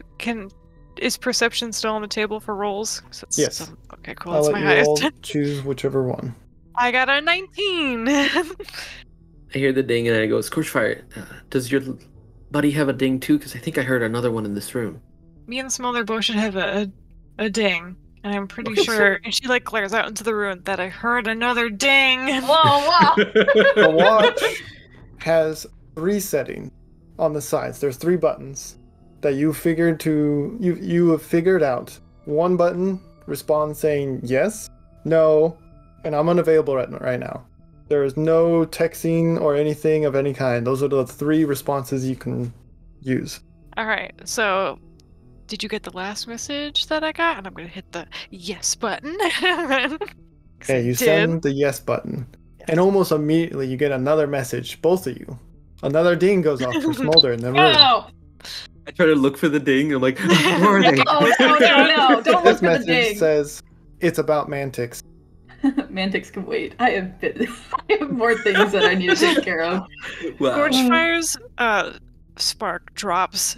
Is perception still on the table for rolls?
Yes.
Okay, cool.
I'll
That's
let
my
you all
highest.
choose whichever one.
I got a 19.
I hear the ding and I go, Scorchfire, does your buddy have a ding too? Because I think I heard another one in this room.
Me and Smolder both should have a ding. And I'm pretty sure, and she glares out into the room, that I heard another ding.
Whoa!
The watch has 3 settings on the sides. There's 3 buttons that you have figured out. One button responds saying yes, no, and I'm unavailable right now. There is no texting or anything of any kind. Those are the 3 responses you can use.
Alright, so did you get the last message that I got? And I'm gonna hit the yes button.
Okay, you send the yes button. And almost immediately you get another message, both of you. Another ding goes off for Smolder in the room.
Oh!
I try to look for the ding. I'm like, where are they?
Oh, no. Don't look
This
for the
message
ding.
says, it's about Mantyx.
Mantyx can wait. I have more things that I need to take care of.
Wow.
Scorchfire's spark drops.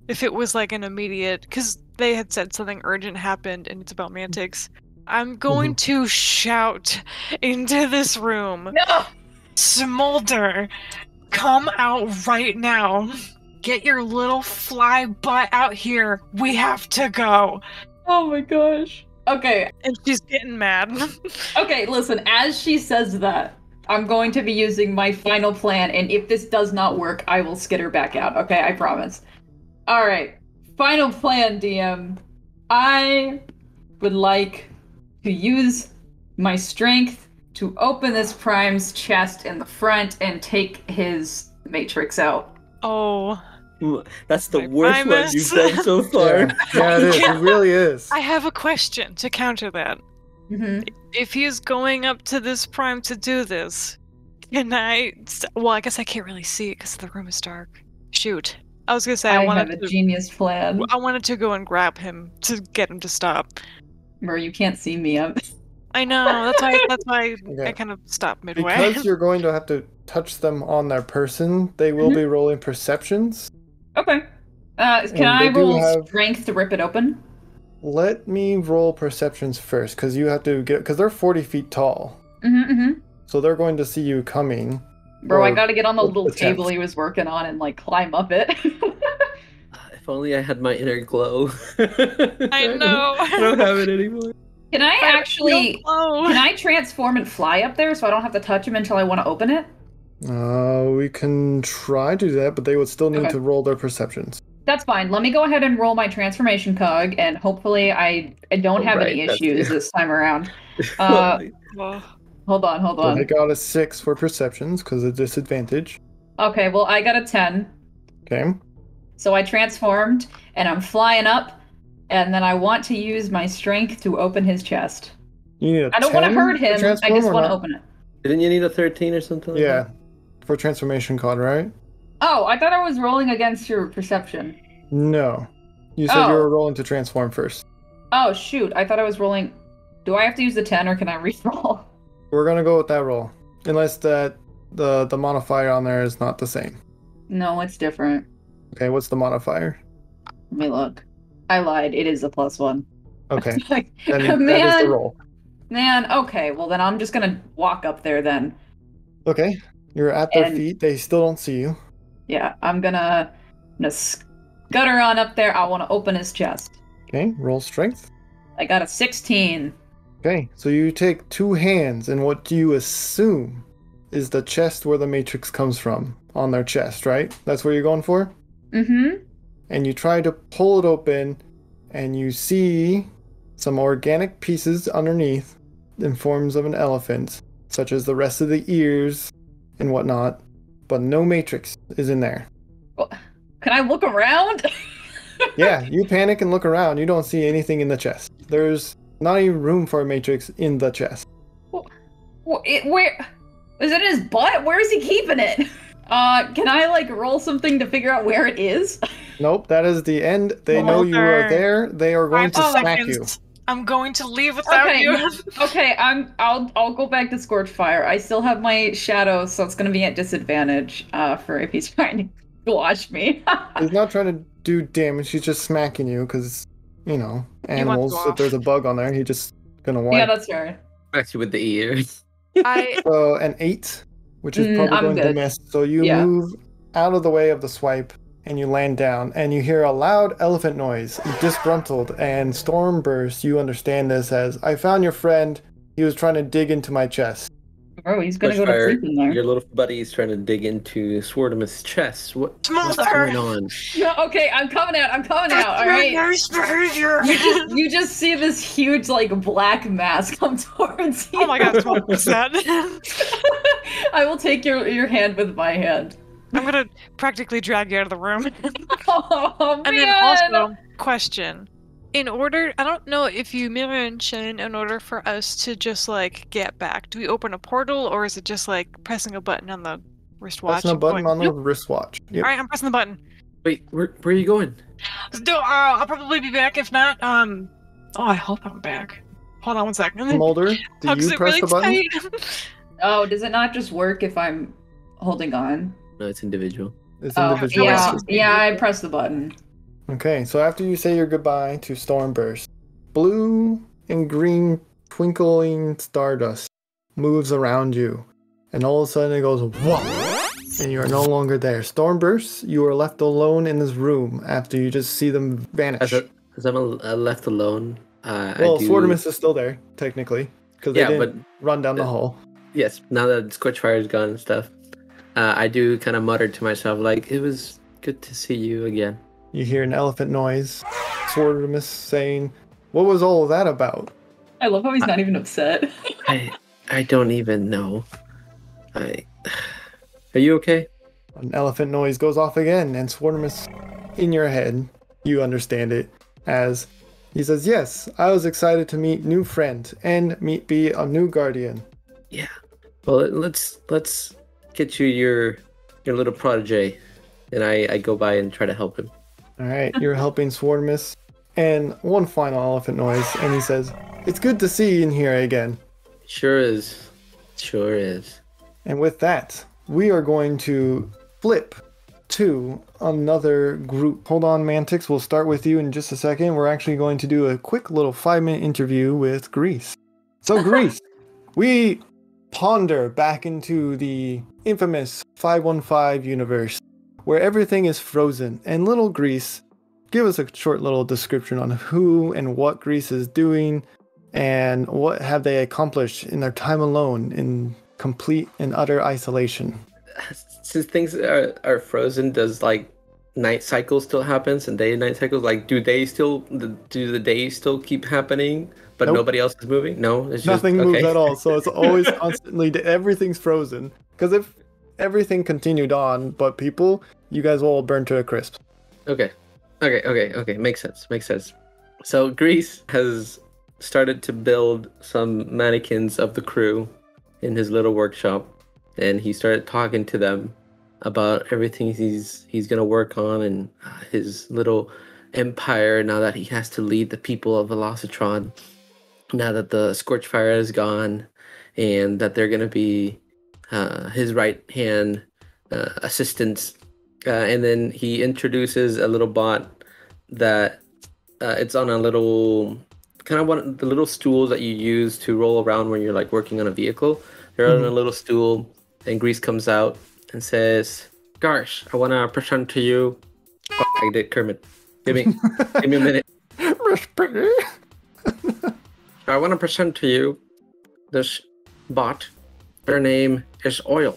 If it was like an immediate, because they had said something urgent happened and it's about Mantyx. I'm going to shout into this room.
No!
Smolder, come out right now. Get your little fly butt out here. We have to go.
Oh my gosh. Okay.
And she's getting mad.
Okay, listen, as she says that, I'm going to be using my final plan, and if this does not work, I will skitter back out. Okay, I promise. Alright. Final plan, DM. I would like to use my strength to open this Prime's chest in the front and take his matrix out.
Oh.
That's the
My
worst one
Primus.
you've done so far.
Yeah, it is. It really is.
I have a question to counter that. If he's going up to this Prime to do this, can I... Well, I guess I can't really see it because the room is dark. Shoot. I was gonna say
I have a genius plan.
I wanted to go and grab him to get him to stop.
Bro, you can't see me.
I know, that's why
Okay.
I kind of stopped midway.
Because you're going to have to touch them on their person, they will be rolling perceptions.
Okay. Can
And
I
they do
roll
have-
strength to rip it open?
Let me roll perceptions first, because you have to get, because they're 40 feet tall. So they're going to see you coming.
Bro, I
Or
gotta get on the
flip
little
the
table
chest.
he was working on and like climb up it.
If only I had my inner glow.
I know.
I don't have it anymore.
Can I actually...
Oh.
Can I transform and fly up there so I don't have to touch him until I want to open it?
We can try to do that, but they would still need
Okay.
to roll their perceptions.
That's fine. Let me go ahead and roll my transformation cog, and hopefully I don't have any
Right, that's
issues
good.
this time around.
Oh.
Hold on.
So they got a 6 for perceptions because of disadvantage.
Okay, well, I got a 10.
Okay.
So I transformed, and I'm flying up, and then I want to use my strength to open his chest.
You need a
I don't want to
10
hurt him, I
transform
just
or
want to
not?
open it.
Didn't you need a 13 or something? Like
Yeah.
that?
For transformation card, right?
Oh, I thought I was rolling against your perception.
No. You said you were rolling to transform first.
Oh, shoot. I thought I was rolling... Do I have to use the 10, or can I re-roll?
We're gonna go with that roll. Unless that the modifier on there is not the same.
No, it's different.
Okay, what's the modifier?
Let me look. I lied. It is a +1.
Okay.
Like,
Then that is the roll.
Man, okay. Well, then I'm just gonna walk up there then.
Okay. You're at their
And-
feet. They still don't see you.
Yeah, I'm gonna scutter on up there. I want to open his chest.
Okay, roll strength.
I got a 16.
Okay, so you take 2 hands, and what do you assume is the chest where the matrix comes from on their chest, right? That's what you're going for?
Mm-hmm.
And you try to pull it open, and you see some organic pieces underneath in forms of an elephant, such as the rest of the ears and whatnot, but no matrix is in there.
Can I look around?
Yeah, you panic and look around. You don't see anything in the chest. There's not even room for a matrix in the chest.
Where is it? In his butt? Where is he keeping it? Can I like roll something to figure out where it is?
Nope, that is the end. They know you are there. They are going to
5
smack you.
seconds. I'm going to leave without
Okay,
you.
okay. I'll go back to Scorchfire. I still have my shadow, so it's gonna be at disadvantage. For if he's trying to squash me.
He's not trying to do damage. He's just smacking you because, you know, animals.
to go
If there's a bug on there, he's just gonna wipe.
Yeah, that's fair.
Actually, with the ears.
So an 8, which is probably
I'm
going to
good.
miss. So you
Yeah.
move out of the way of the swipe, and you land down, and you hear a loud elephant noise. Disgruntled and Stormburst, you understand this as, I found your friend. He was trying to dig into my chest.
Bro, he's gonna go to
Bushfire,
sleep in there.
Your little buddy's trying to dig into Swartimus' chest. What's
Smolder!
going on?
No, okay, I'm coming out. All right.
Nice behavior.
You just see this huge like black mass come towards you.
Oh my god, what was that?
I will take your hand with my hand.
I'm gonna practically drag you out of the room.
Oh
And
man!
then also, question. In order, I don't know if you mentioned in order for us to just like get back, do we open a portal or is it just like pressing a button on the wristwatch?
Pressing a
and
button
going,
on the
"Nope."
wristwatch. Yep.
Alright, I'm pressing the button.
Wait, where are you going?
I'll probably be back if not. Oh, I hope I'm back. Hold on 1 second.
Smolder, do
Hugs
you
it
press
really
the button?
tight.
Oh, does it not just work if I'm holding on?
No, it's individual.
It's
Oh,
individual.
yeah,
Just
yeah, I press the button.
Okay, so after you say your goodbye to Stormburst, blue and green twinkling stardust moves around you, and all of a sudden it goes whoop, and you are no longer there. Stormburst, you are left alone in this room after you just see them vanish.
As I'm left alone,
Well, Swartimus is still there, technically, because they didn't run down the hall.
Yes, now that Scorchfire is gone and stuff, I do kind of mutter to myself, like, it was good to see you again.
You hear an elephant noise. Swartimus saying, "What was all of that about?"
I love how he's not even upset.
I don't even know. Are you okay?
An elephant noise goes off again, and Swartimus, in your head, you understand it as he says, "Yes, I was excited to meet new friend and be a new guardian."
Yeah. Well, let's get you your little protege, and I go by and try to help him.
All right, you're helping Swartimus, and one final elephant noise, and he says, "It's good to see you in here again."
Sure is. Sure is.
And with that, we are going to flip to another group. Hold on, Mantyx. We'll start with you in just a second. We're actually going to do a quick little 5-minute interview with Greece. So, Greece, we ponder back into the infamous 515 universe where everything is frozen. And little Greece, give us a short little description on who and what Greece is doing and what have they accomplished in their time alone in complete and utter isolation.
Since things are frozen, does like night cycles still happens and day and night cycles? Like, do the days still keep happening, but
Nope.
nobody else is moving? No, it's
Nothing
just,
moves
okay.
at all. So it's always constantly, everything's frozen. Because if everything continued on, but people, you guys will all burn to a crisp.
Okay. Makes sense. So Greece has started to build some mannequins of the crew in his little workshop, and he started talking to them about everything he's gonna work on and his little empire now that he has to lead the people of Velocitron. Now that the Scorchfire is gone, and that they're gonna be his right hand assistants. And then he introduces a little bot that it's on a little kind of one of the little stools that you use to roll around when you're like working on a vehicle. They're on a little stool, and Grease comes out and says, "Gosh, I want to present to you." I did Kermit. Give me a minute. I want to present to you this bot. Their name is Oil,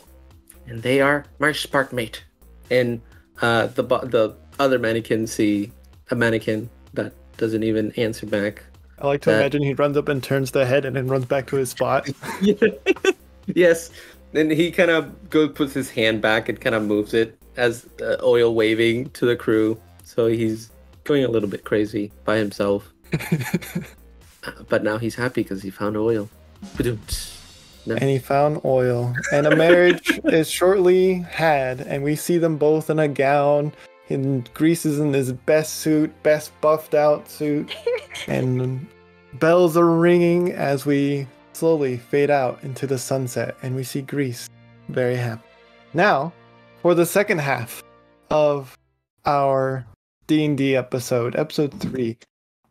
and they are my spark mate. And the other mannequins see a mannequin that doesn't even answer back.
I like to imagine he runs up and turns the head and then runs back to his spot.
Yes. Then he kind of puts his hand back and kind of moves it as Oil waving to the crew. So he's going a little bit crazy by himself. But now he's happy because he found Oil. No.
And he found Oil. And a marriage is shortly had, and we see them both in a gown. And Grease is in his best suit, best buffed out suit. And bells are ringing as we slowly fade out into the sunset. And we see Grease very happy. Now, for the second half of our D&D episode 3,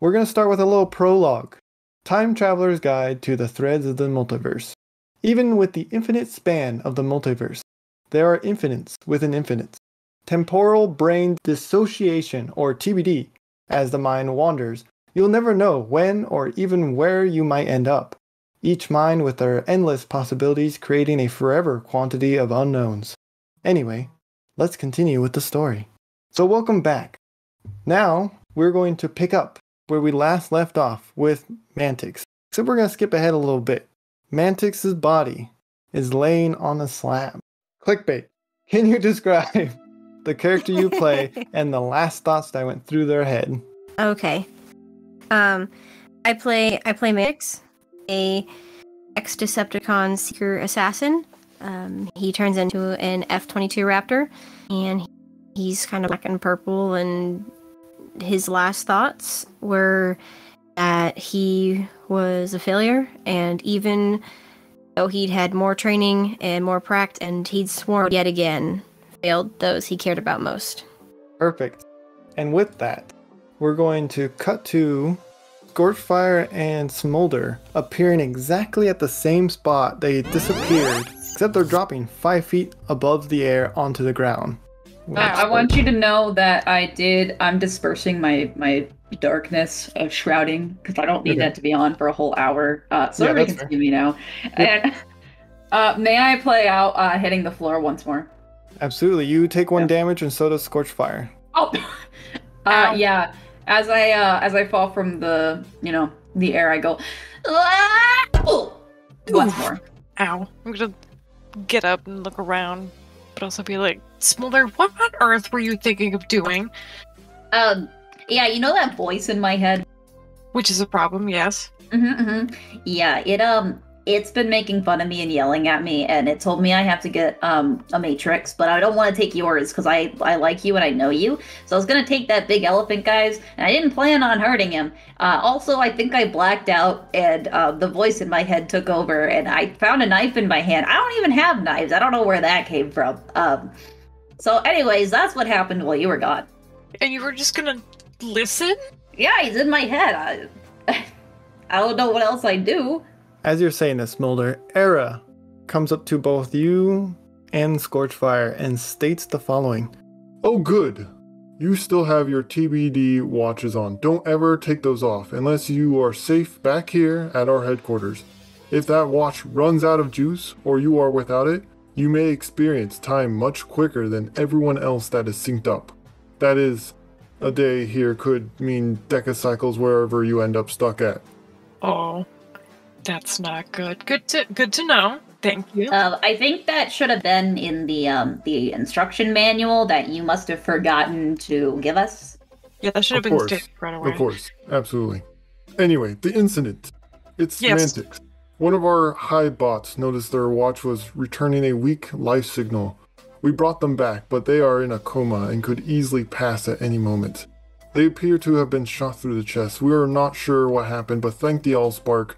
we're going to start with a little prologue. Time Traveler's Guide to the Threads of the Multiverse. Even with the infinite span of the multiverse, there are infinites within infinites. Temporal brain dissociation, or TBD, as the mind wanders, you'll never know when or even where you might end up. Each mind with their endless possibilities creating a forever quantity of unknowns. Anyway, let's continue with the story. So welcome back. Now, we're going to pick up where we last left off with Mantyx. Except we're going to skip ahead a little bit. Mantyx's body is laying on a slab. Clickbait. Can you describe the character you play and the last thoughts that went through their head?
Okay. I play Mantyx, a ex-Decepticon seeker assassin. He turns into an F-22 Raptor, and he's kind of black and purple, and his last thoughts were, that he was a failure, and even though he'd had more training and more practice, and he'd sworn yet again, failed those he cared about most.
Perfect. And with that, we're going to cut to Scorchfire and Smolder appearing exactly at the same spot they disappeared, except they're dropping 5 feet above the air onto the ground.
I want you to know that I'm dispersing my darkness of shrouding, because I don't need that to be on for a whole hour. So everybody can see me now. Yep. And may I play out hitting the floor once more?
Absolutely. You take 1 damage, and so does Scorchfire.
Oh! Yeah. As I fall from the air, I go, once more.
Ow. I'm gonna get up and look around, but also be like, Smolder, what on earth were you thinking of doing?
Yeah, you know that voice in my head?
Which is a problem, yes.
Yeah, it's been making fun of me and yelling at me, and it told me I have to get a matrix, but I don't want to take yours because I like you and I know you. So I was gonna take that big elephant guy's, and I didn't plan on hurting him. Also, I think I blacked out, and the voice in my head took over, and I found a knife in my hand. I don't even have knives. I don't know where that came from. So anyways, that's what happened while you were gone.
And you were just gonna listen?
Yeah, he's in my head. I don't know what else I do.
As you're saying this, Smolder, Era comes up to both you and Scorchfire and states the following.
Oh good. You still have your TBD watches on. Don't ever take those off unless you are safe back here at our headquarters. If that watch runs out of juice or you are without it, you may experience time much quicker than everyone else that is synced up. That is, a day here could mean decacycles wherever you end up stuck at.
Oh, that's not good. Good to know. Thank you.
I think that should have been in the instruction manual that you must have forgotten to give us.
Yeah, that should have been stated right away.
Of course, absolutely. Anyway, the incident. It's
Yes.
Mantyx. One of our hive bots noticed their watch was returning a weak life signal. We brought them back, but they are in a coma and could easily pass at any moment. They appear to have been shot through the chest. We are not sure what happened, but thank the Allspark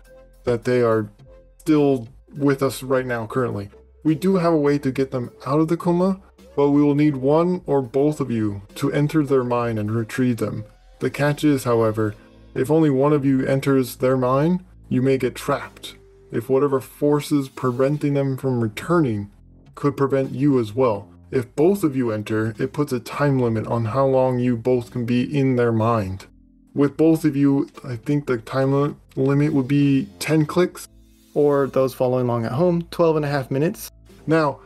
that they are still with us right now currently. We do have a way to get them out of the coma, but we will need one or both of you to enter their mind and retrieve them. The catch is, however, if only one of you enters their mind, you may get trapped. If whatever forces preventing them from returning could prevent you as well. If both of you enter, it puts a time limit on how long you both can be in their mind. With both of you, I think the time limit would be 10 clicks.
Or those following along at home, 12.5 minutes.
Now,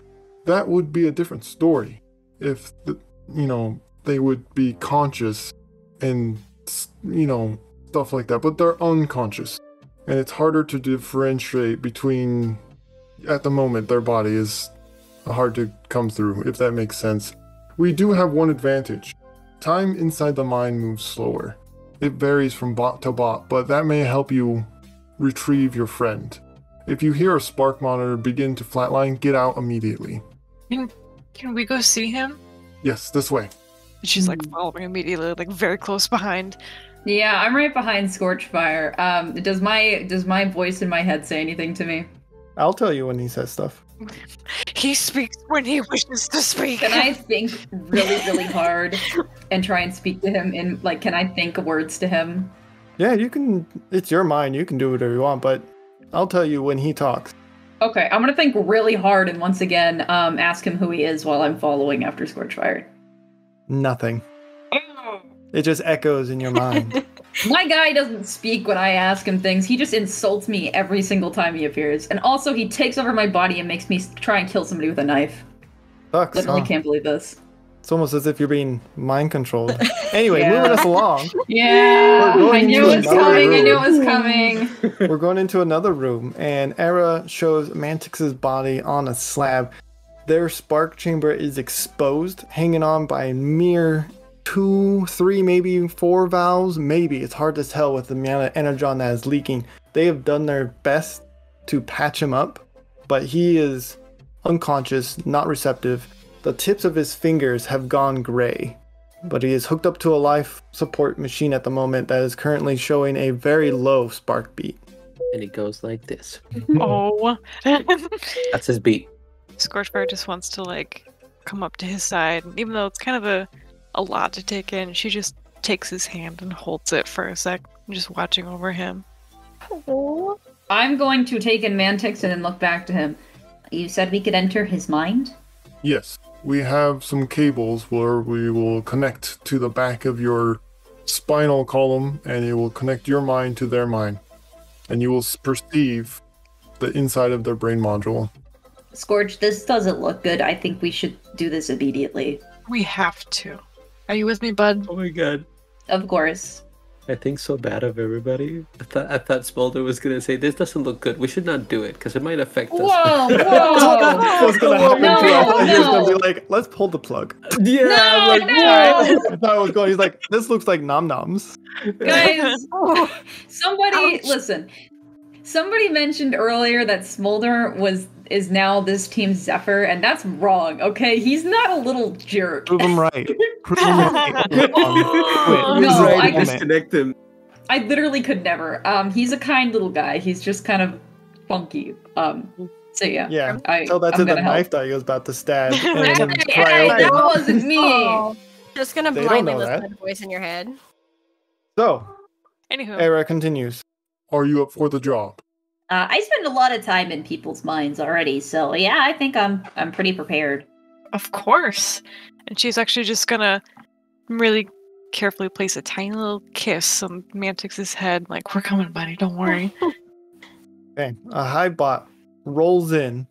that would be a different story if, they would be conscious and, stuff like that. But they're unconscious. And it's harder to differentiate between, at the moment, their body is hard to come through, if that makes sense. We do have one advantage. Time inside the mind moves slower. It varies from bot to bot, but that may help you retrieve your friend. If you hear a spark monitor begin to flatline, get out immediately.
Can we go see him?
Yes, this way.
She's like following immediately, like very close behind.
Yeah, I'm right behind Scorchfire. Does my voice in my head say anything to me?
I'll tell you when he says stuff.
He speaks when he wishes to speak.
Can I think really, really hard and try and speak to him can I think words to him?
Yeah, you can. It's your mind. You can do whatever you want, but I'll tell you when he talks.
Okay, I'm gonna think really hard and once again ask him who he is while I'm following after Scorchfire.
Nothing. It just echoes in your mind.
My guy doesn't speak when I ask him things. He just insults me every single time he appears. And also, he takes over my body and makes me try and kill somebody with a knife.
Sucks,
Literally
huh?
can't believe this.
It's almost as if you're being mind controlled. Anyway, moving us along.
Yeah, I knew it was coming. I knew it was coming.
We're going into another room, and Era shows Mantyx's body on a slab. Their spark chamber is exposed, hanging on by a mere 2, 3, maybe 4 valves. Maybe. It's hard to tell with the amount of energon that is leaking. They have done their best to patch him up, but he is unconscious, not receptive. The tips of his fingers have gone gray. but he is hooked up to a life support machine at the moment that is currently showing a very low spark beat.
And it goes like this.
Oh.
That's his beat.
Scorchfire just wants to like come up to his side, even though it's kind of a lot to take in. She just takes his hand and holds it for a sec, just watching over him.
Oh. I'm going to take in Mantyx and then look back to him.
You said we could enter his mind?
Yes, we have some cables where we will connect to the back of your spinal column, and it will connect your mind to their mind. And you will perceive the inside of their brain module.
Scorch, this doesn't look good. I think we should do this immediately.
We have to. Are you with me, bud?
Oh my god.
Of course.
I think so bad of everybody. I thought Smolder was gonna say, this doesn't look good. We should not do it, because it might affect us.
Whoa!
What's gonna happen to us? He's gonna be like, let's pull the plug.
Yeah,
No,
I'm like,
no!
That's how it was going. He's like, this looks like nom noms.
Guys, somebody listen. Somebody mentioned earlier that Smolder is now this team's Zephyr, and that's wrong. Okay, he's not a little jerk.
Prove him right. Prove him right.
No, I
disconnect him.
I literally could never. He's a kind little guy. He's just kind of funky. So yeah.
Yeah.
I'm
Tell that to the
gonna help.
knife that he was about to stab.
Hey,
And then pry
hey,
open.
that wasn't me.
Oh, just gonna
They don't
blindly
know
listen
that.
to the voice in your head.
So,
Anywho,
Era continues.
Are you up for the job?
I spend a lot of time in people's minds already, so yeah, I think I'm pretty prepared.
of course. And she's actually just gonna really carefully place a tiny little kiss on Mantyx's head, like, we're coming, buddy, don't worry.
Okay. A hive bot rolls in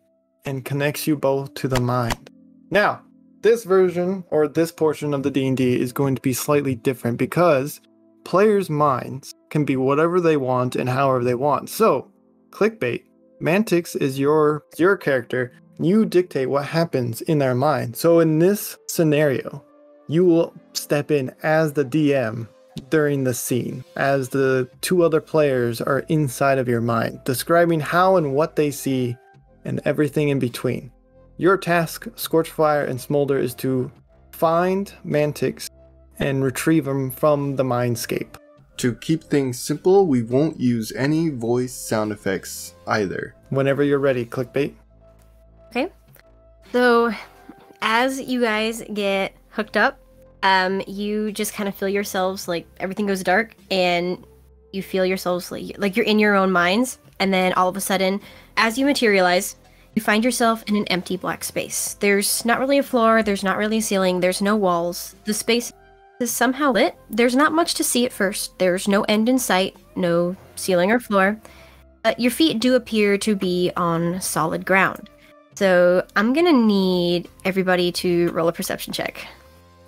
and connects you both to the mind. Now, this version or this portion of the D&D is going to be slightly different because players' minds can be whatever they want and however they want. So, clickbait. Mantyx is your character. You dictate what happens in their mind. So in this scenario, you will step in as the DM during the scene, as the two other players are inside of your mind, describing how and what they see and everything in between. Your task, Scorchfire and Smolder, is to find Mantyx and retrieve him from the Mindscape.
To keep things simple, we won't use any voice sound effects either.
Whenever you're ready, clickbait.
Okay. So, as you guys get hooked up, you just kind of feel yourselves, like, everything goes dark, and you feel yourselves like you're in your own minds, and then all of a sudden, as you materialize, you find yourself in an empty black space. There's not really a floor, there's not really a ceiling, there's no walls. The space is somehow lit. There's not much to see at first. There's no end in sight, no ceiling or floor. But your feet do appear to be on solid ground. So I'm gonna need everybody to roll a perception check.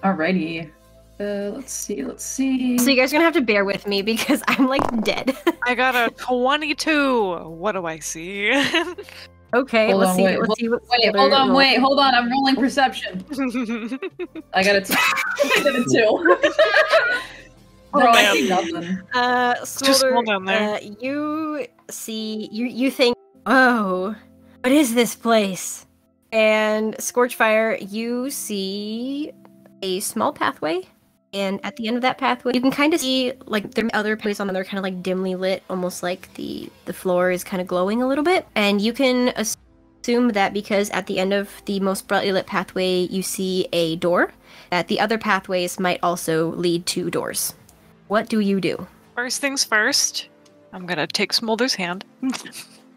Alrighty. Let's see.
So you guys are gonna have to bear with me because I'm like dead.
I got a 22. What do I see?
Okay,
Hold
let's
on,
see.
wait,
Let's see what.
hold on. I'm rolling perception. I got a 2. I got a 2. Bro, I see nothing.
Just
Smolder,
hold on there.
you see, you think, oh, what is this place? And Scorchfire, you see a small pathway, and at the end of that pathway, you can kind of see, like, there are other pathways on them. They're kind of like dimly lit, almost like the floor is kind of glowing a little bit. And you can assume that because at the end of the most brightly lit pathway, you see a door, that the other pathways might also lead to doors. What do you do?
First things first, I'm gonna take Smolder's hand.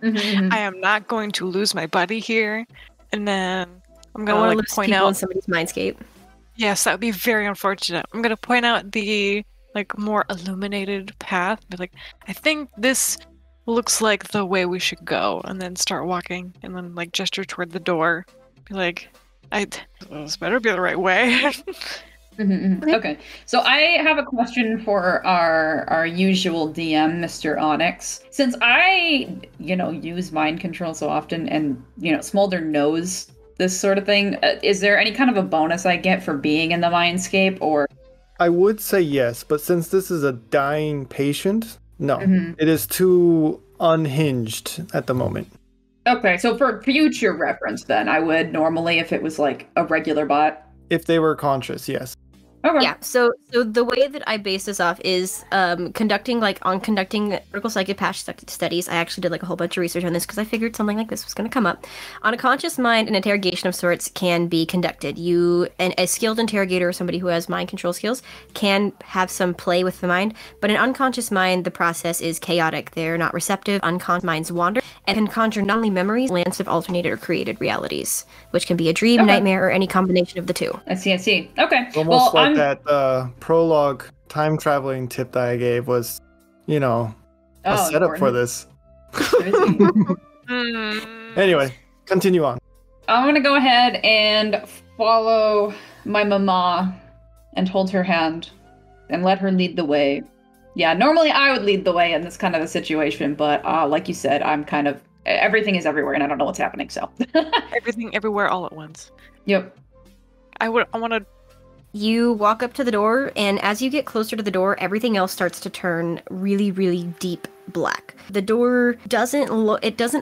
Mhm.
I am not going to lose my buddy here. And then I'm
I
gonna
want to
like
lose
point
people in
out.
somebody's mindscape.
Yes, that would be very unfortunate. I'm gonna point out the like more illuminated path. Be like, I think this looks like the way we should go, and then start walking, and then like gesture toward the door. Be like, this better be the right way.
Okay, so I have a question for our usual DM, Mr. Onyx. Since I, use mind control so often, and Smolder knows this sort of thing, is there any kind of a bonus I get for being in the mindscape, or?
I would say yes, but since this is a dying patient, no.
Mhm.
It is too unhinged at the moment.
Okay, so for future reference, then I would normally, if it was like a regular bot.
If they were conscious, yes.
Okay.
Yeah, so the way that I base this off is conducting critical psychopath studies. I actually did like a whole bunch of research on this because I figured something like this was going to come up. On a conscious mind, an interrogation of sorts can be conducted. A skilled interrogator or somebody who has mind control skills can have some play with the mind, but an unconscious mind, the process is chaotic. They're not receptive. Unconscious minds wander and can conjure not only memories, lands of alternated or created realities, which can be a dream, nightmare, or any combination of the two.
I see. Okay.
Almost like that prologue time traveling tip that I gave was, a setup for this. Anyway, continue on.
I'm gonna go ahead and follow my mama and hold her hand and let her lead the way. Yeah, normally I would lead the way in this kind of a situation, but like you said, I'm kind of everything is everywhere and I don't know what's happening, so
Everything everywhere all at once.
Yep.
I want to.
You walk up to the door, and as you get closer to the door, everything else starts to turn really, really deep black. The door doesn't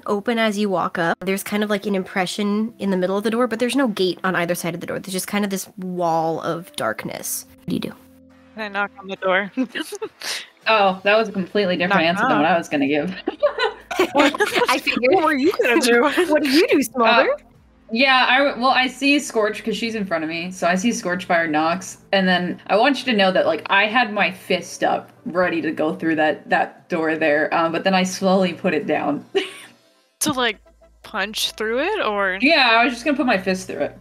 open as you walk up. There's kind of like an impression in the middle of the door, but there's no gate on either side of the door. There's just kind of this wall of darkness. What do you do?
Can I knock on the door?
Oh, that was a completely different answer than what I was gonna give.
I figured.
What were you gonna do?
What do you do, Smolder?
Yeah, I see Scorch because she's in front of me, so I see Scorchfire knocks, and then I want you to know that like I had my fist up ready to go through that door there, but then I slowly put it down.
To like punch through it, or?
Yeah, I was just gonna put my fist through it.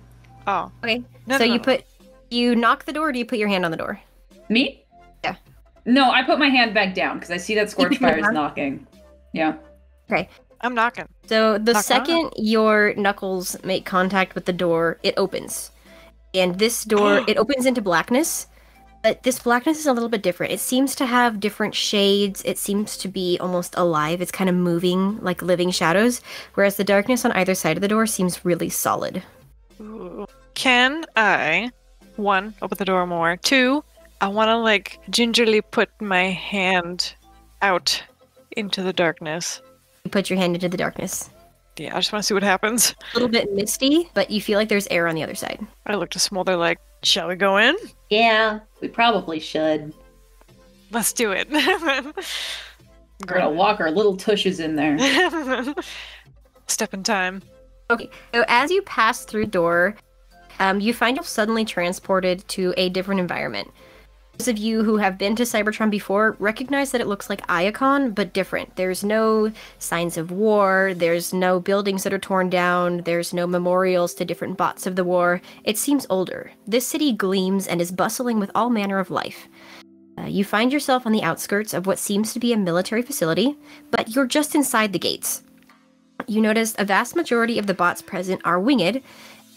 Oh,
okay.
No,
so
no.
you knock the door, or do you put your hand on the door?
Me?
Yeah.
No, I put my hand back down because I see that Scorchfire is knocking. Yeah.
Okay.
I'm knocking.
So the
Knock,
second
knock.
your knuckles make contact with the door, it opens. And this door, it opens into blackness. But this blackness is a little bit different. It seems to have different shades. It seems to be almost alive. It's kind of moving like living shadows. Whereas the darkness on either side of the door seems really solid.
Ooh. Can I, 1, open the door more, 2, I want to like gingerly put my hand out into the darkness.
You put your hand into the darkness.
Yeah, I just want to see what happens.
A little bit misty, but you feel like there's air on the other side.
I look to Smolder like, shall we go in?
Yeah, we probably should.
Let's do it.
We're gonna walk our little tushes in there.
Step in time.
Okay, so as you pass through the door, you find yourself suddenly transported to a different environment. Those of you who have been to Cybertron before recognize that it looks like Iacon, but different. There's no signs of war, there's no buildings that are torn down, there's no memorials to different bots of the war. It seems older. This city gleams and is bustling with all manner of life. You find yourself on the outskirts of what seems to be a military facility, but you're just inside the gates. You notice a vast majority of the bots present are winged,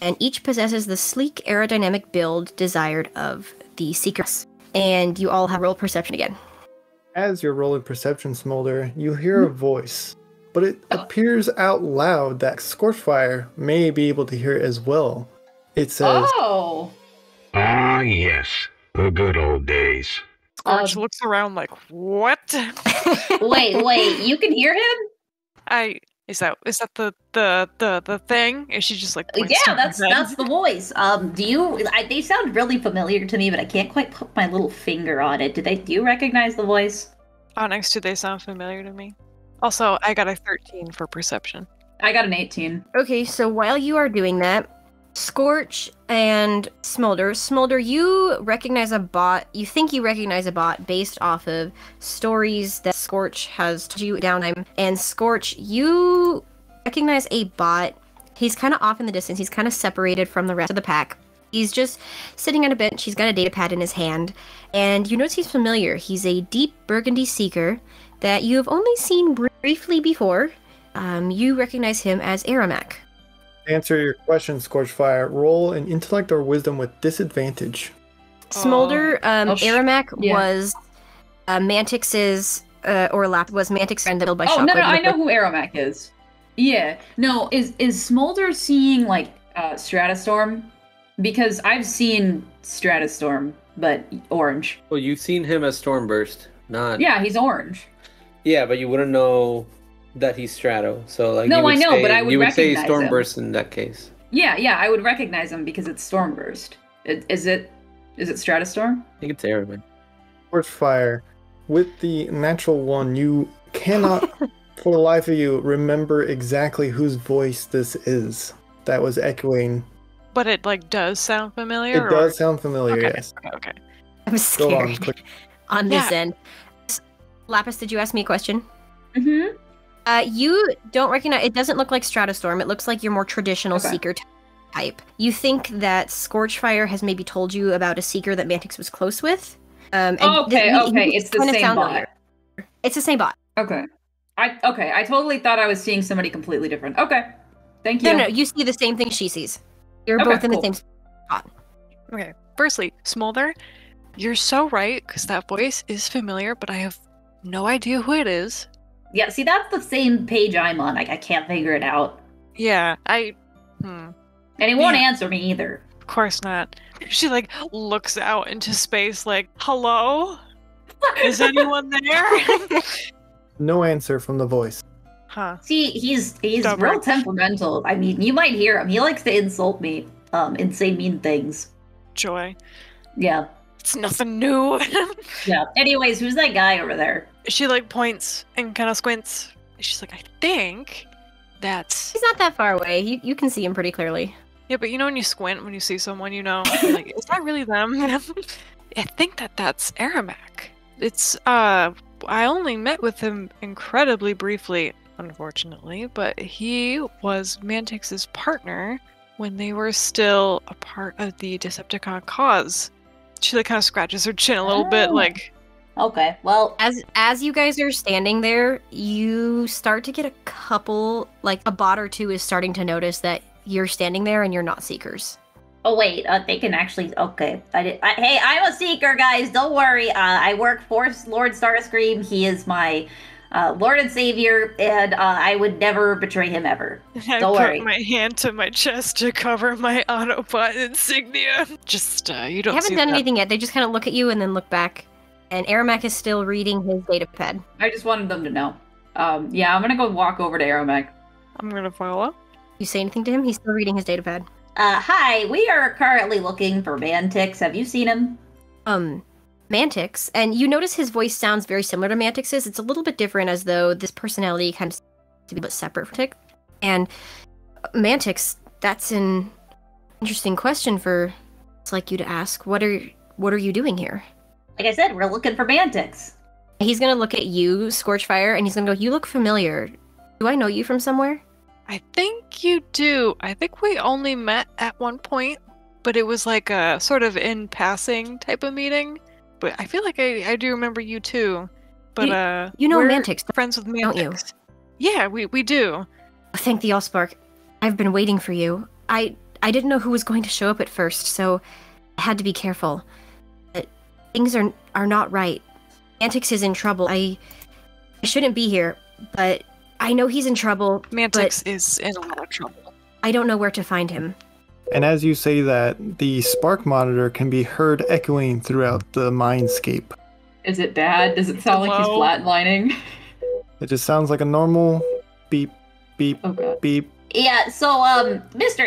and each possesses the sleek aerodynamic build desired of the Seekers. And you all have roll perception again.
As you're rolling perception, Smolder, you hear a voice, but it appears out loud that Scorchfire may be able to hear it as well. It says,
Oh!
Ah, yes. The good old days.
Scorch looks around like, what?
Wait, you can hear him?
Is that the thing? Is she just like points
Yeah,
to the
that's the voice. They sound really familiar to me, but I can't quite put my little finger on it. Do you recognize the voice?
Oh, next to they sound familiar to me. Also, I got a 13 for perception.
I got an 18.
Okay, so while you are doing that, Scorch and Smolder, you recognize a bot. You think you recognize a bot based off of stories that Scorch has told you down time. And Scorch, you recognize a bot. He's kind of off in the distance. He's kind of separated from the rest of the pack. He's just sitting on a bench. He's got a data pad in his hand. And you notice he's familiar. He's a deep burgundy seeker that you have only seen briefly before. You recognize him as Aramak.
to answer your question, Scorchfire, roll an intellect or wisdom with disadvantage.
Smolder, Aramak
yeah.
was Mantyx's, or Lap was Mantyx's friend that built by
Oh,
Shockwave.
no, I know who Aramak is. Yeah. No, is Smolder seeing, like, Stratustorm? Because I've seen Stratustorm, but orange.
Well, you've seen him as Stormburst, not...
Yeah, he's orange.
Yeah, but you wouldn't know that he's Strato. So, like,
No,
you would
I know,
say,
but I would
you would say
recognize him.
Stormburst in that case.
Yeah, I would recognize him because it's Stormburst. Is it Is it Stratustorm?
I think it's Airman.
Scorch Fire. With the natural one, you cannot, for the life of you, remember exactly whose voice this is that was echoing.
But it does sound familiar.
It does sound familiar, yes.
Okay.
I'm scared
Go on, quick.
on this end. Lapis, did you ask me a question?
Mm-hmm.
You don't recognize. It doesn't look like Stratustorm. It looks like your more traditional Seeker type. You think that Scorchfire has maybe told you about a Seeker that Mantyx was close with.
Okay. It's the same bot.
It's the same bot.
Okay. I totally thought I was seeing somebody completely different. Okay. Thank you.
No, you see the same thing she sees. You're both in the same spot.
Okay. Firstly, Smolder, you're so right, because that voice is familiar, but I have no idea who it is.
Yeah, see, that's the same page I'm on. I can't figure it out.
Yeah,
And he won't answer me either.
Of course not. She, looks out into space hello? Is anyone there?
No answer from the voice.
Huh.
See, he's real temperamental. I mean, you might hear him. He likes to insult me, and say mean things.
Joy.
Yeah.
It's nothing new.
Yeah. Anyways, who's that guy over there?
She points and kind of squints. She's like, I think that's...
He's not that far away. You can see him pretty clearly.
Yeah, but when you squint, when you see someone, you're like, is that really them? I think that's Aramak. It's, I only met with him incredibly briefly, unfortunately, but he was Mantyx's partner when they were still a part of the Decepticon cause. She kind of scratches her chin a little bit,
Okay, well...
As you guys are standing there, you start to get a couple, a bot or two is starting to notice that you're standing there and you're not Seekers.
Oh, wait, they can actually... Okay, hey, I'm a Seeker, guys, don't worry. I work for Lord Starscream. He is my Lord and Savior, and I would never betray him ever. Don't worry.
I put my hand to my chest to cover my Autobot insignia. Just, you don't
They haven't done anything yet. They just kind of look at you and then look back. And Aramak is still reading his data pad.
I just wanted them to know. Yeah, I'm gonna go walk over to Aramak.
I'm gonna follow.
You say anything to him? He's still reading his data pad.
Hi, we are currently looking for Mantyx. Have you seen him?
Mantyx, and you notice his voice sounds very similar to Mantyx's. It's a little bit different, as though this personality kind of seems to be a bit separate from Tick. And Mantyx, that's an interesting question for it's like you to ask. What are you doing here?
Like I said, we're looking for Mantyx.
He's gonna look at you, Scorchfire, and he's gonna go, you look familiar. Do I know you from somewhere?
I think you do. I think we only met at one point, but it was like a sort of in passing type of meeting. But I feel like I do remember you too. But
you know
we're
Mantyx,
friends with Mantyx.
Don't you?
Yeah, we do.
Thank the Allspark. I've been waiting for you. I didn't know who was going to show up at first, so I had to be careful. But things are not right. Mantyx is in trouble. I shouldn't be here, but I know he's in trouble.
Mantyx is in a lot of trouble.
I don't know where to find him.
And as you say that, the spark monitor can be heard echoing throughout the Mindscape.
Is it bad? Does it sound like he's flatlining?
It just sounds like a normal beep, beep, beep.
Yeah, so, Mr.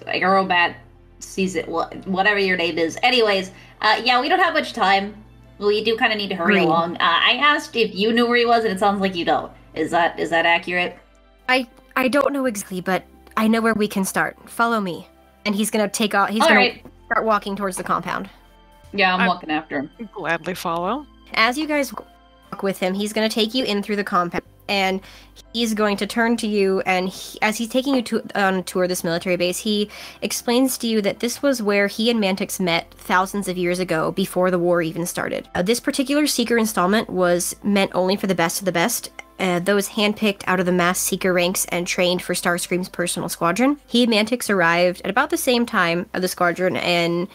Aerobat sees it, whatever your name is. Anyways, yeah, we don't have much time. We do kind of need to hurry along. I asked if you knew where he was, and it sounds like you don't. Is that accurate?
I don't know exactly, but I know where we can start. Follow me. And he's gonna take off. He's gonna start walking towards the compound.
Yeah, I'm walking after him.
Gladly follow.
As you guys walk with him, he's gonna take you in through the compound, and he's going to turn to you. And as he's taking you on a tour of this military base, he explains to you that this was where he and Mantyx met thousands of years ago, before the war even started. This particular Seeker installment was meant only for the best of the best. Those handpicked out of the mass Seeker ranks and trained for Starscream's personal squadron. He and Mantyx arrived at about the same time of the squadron, and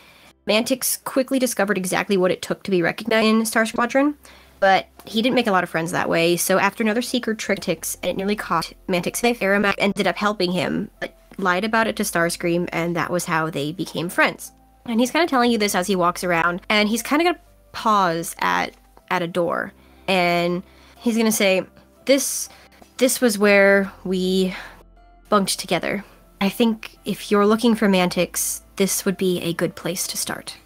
Mantyx quickly discovered exactly what it took to be recognized in Star Squadron, but he didn't make a lot of friends that way, so after another Seeker tricked Mantyx and it nearly caught Mantyx, Aramak ended up helping him, but lied about it to Starscream, and that was how they became friends. And he's kind of telling you this as he walks around, and he's kind of going to pause at a door, and he's going to say, This was where we bunked together. I think if you're looking for Mantyx, this would be a good place to start.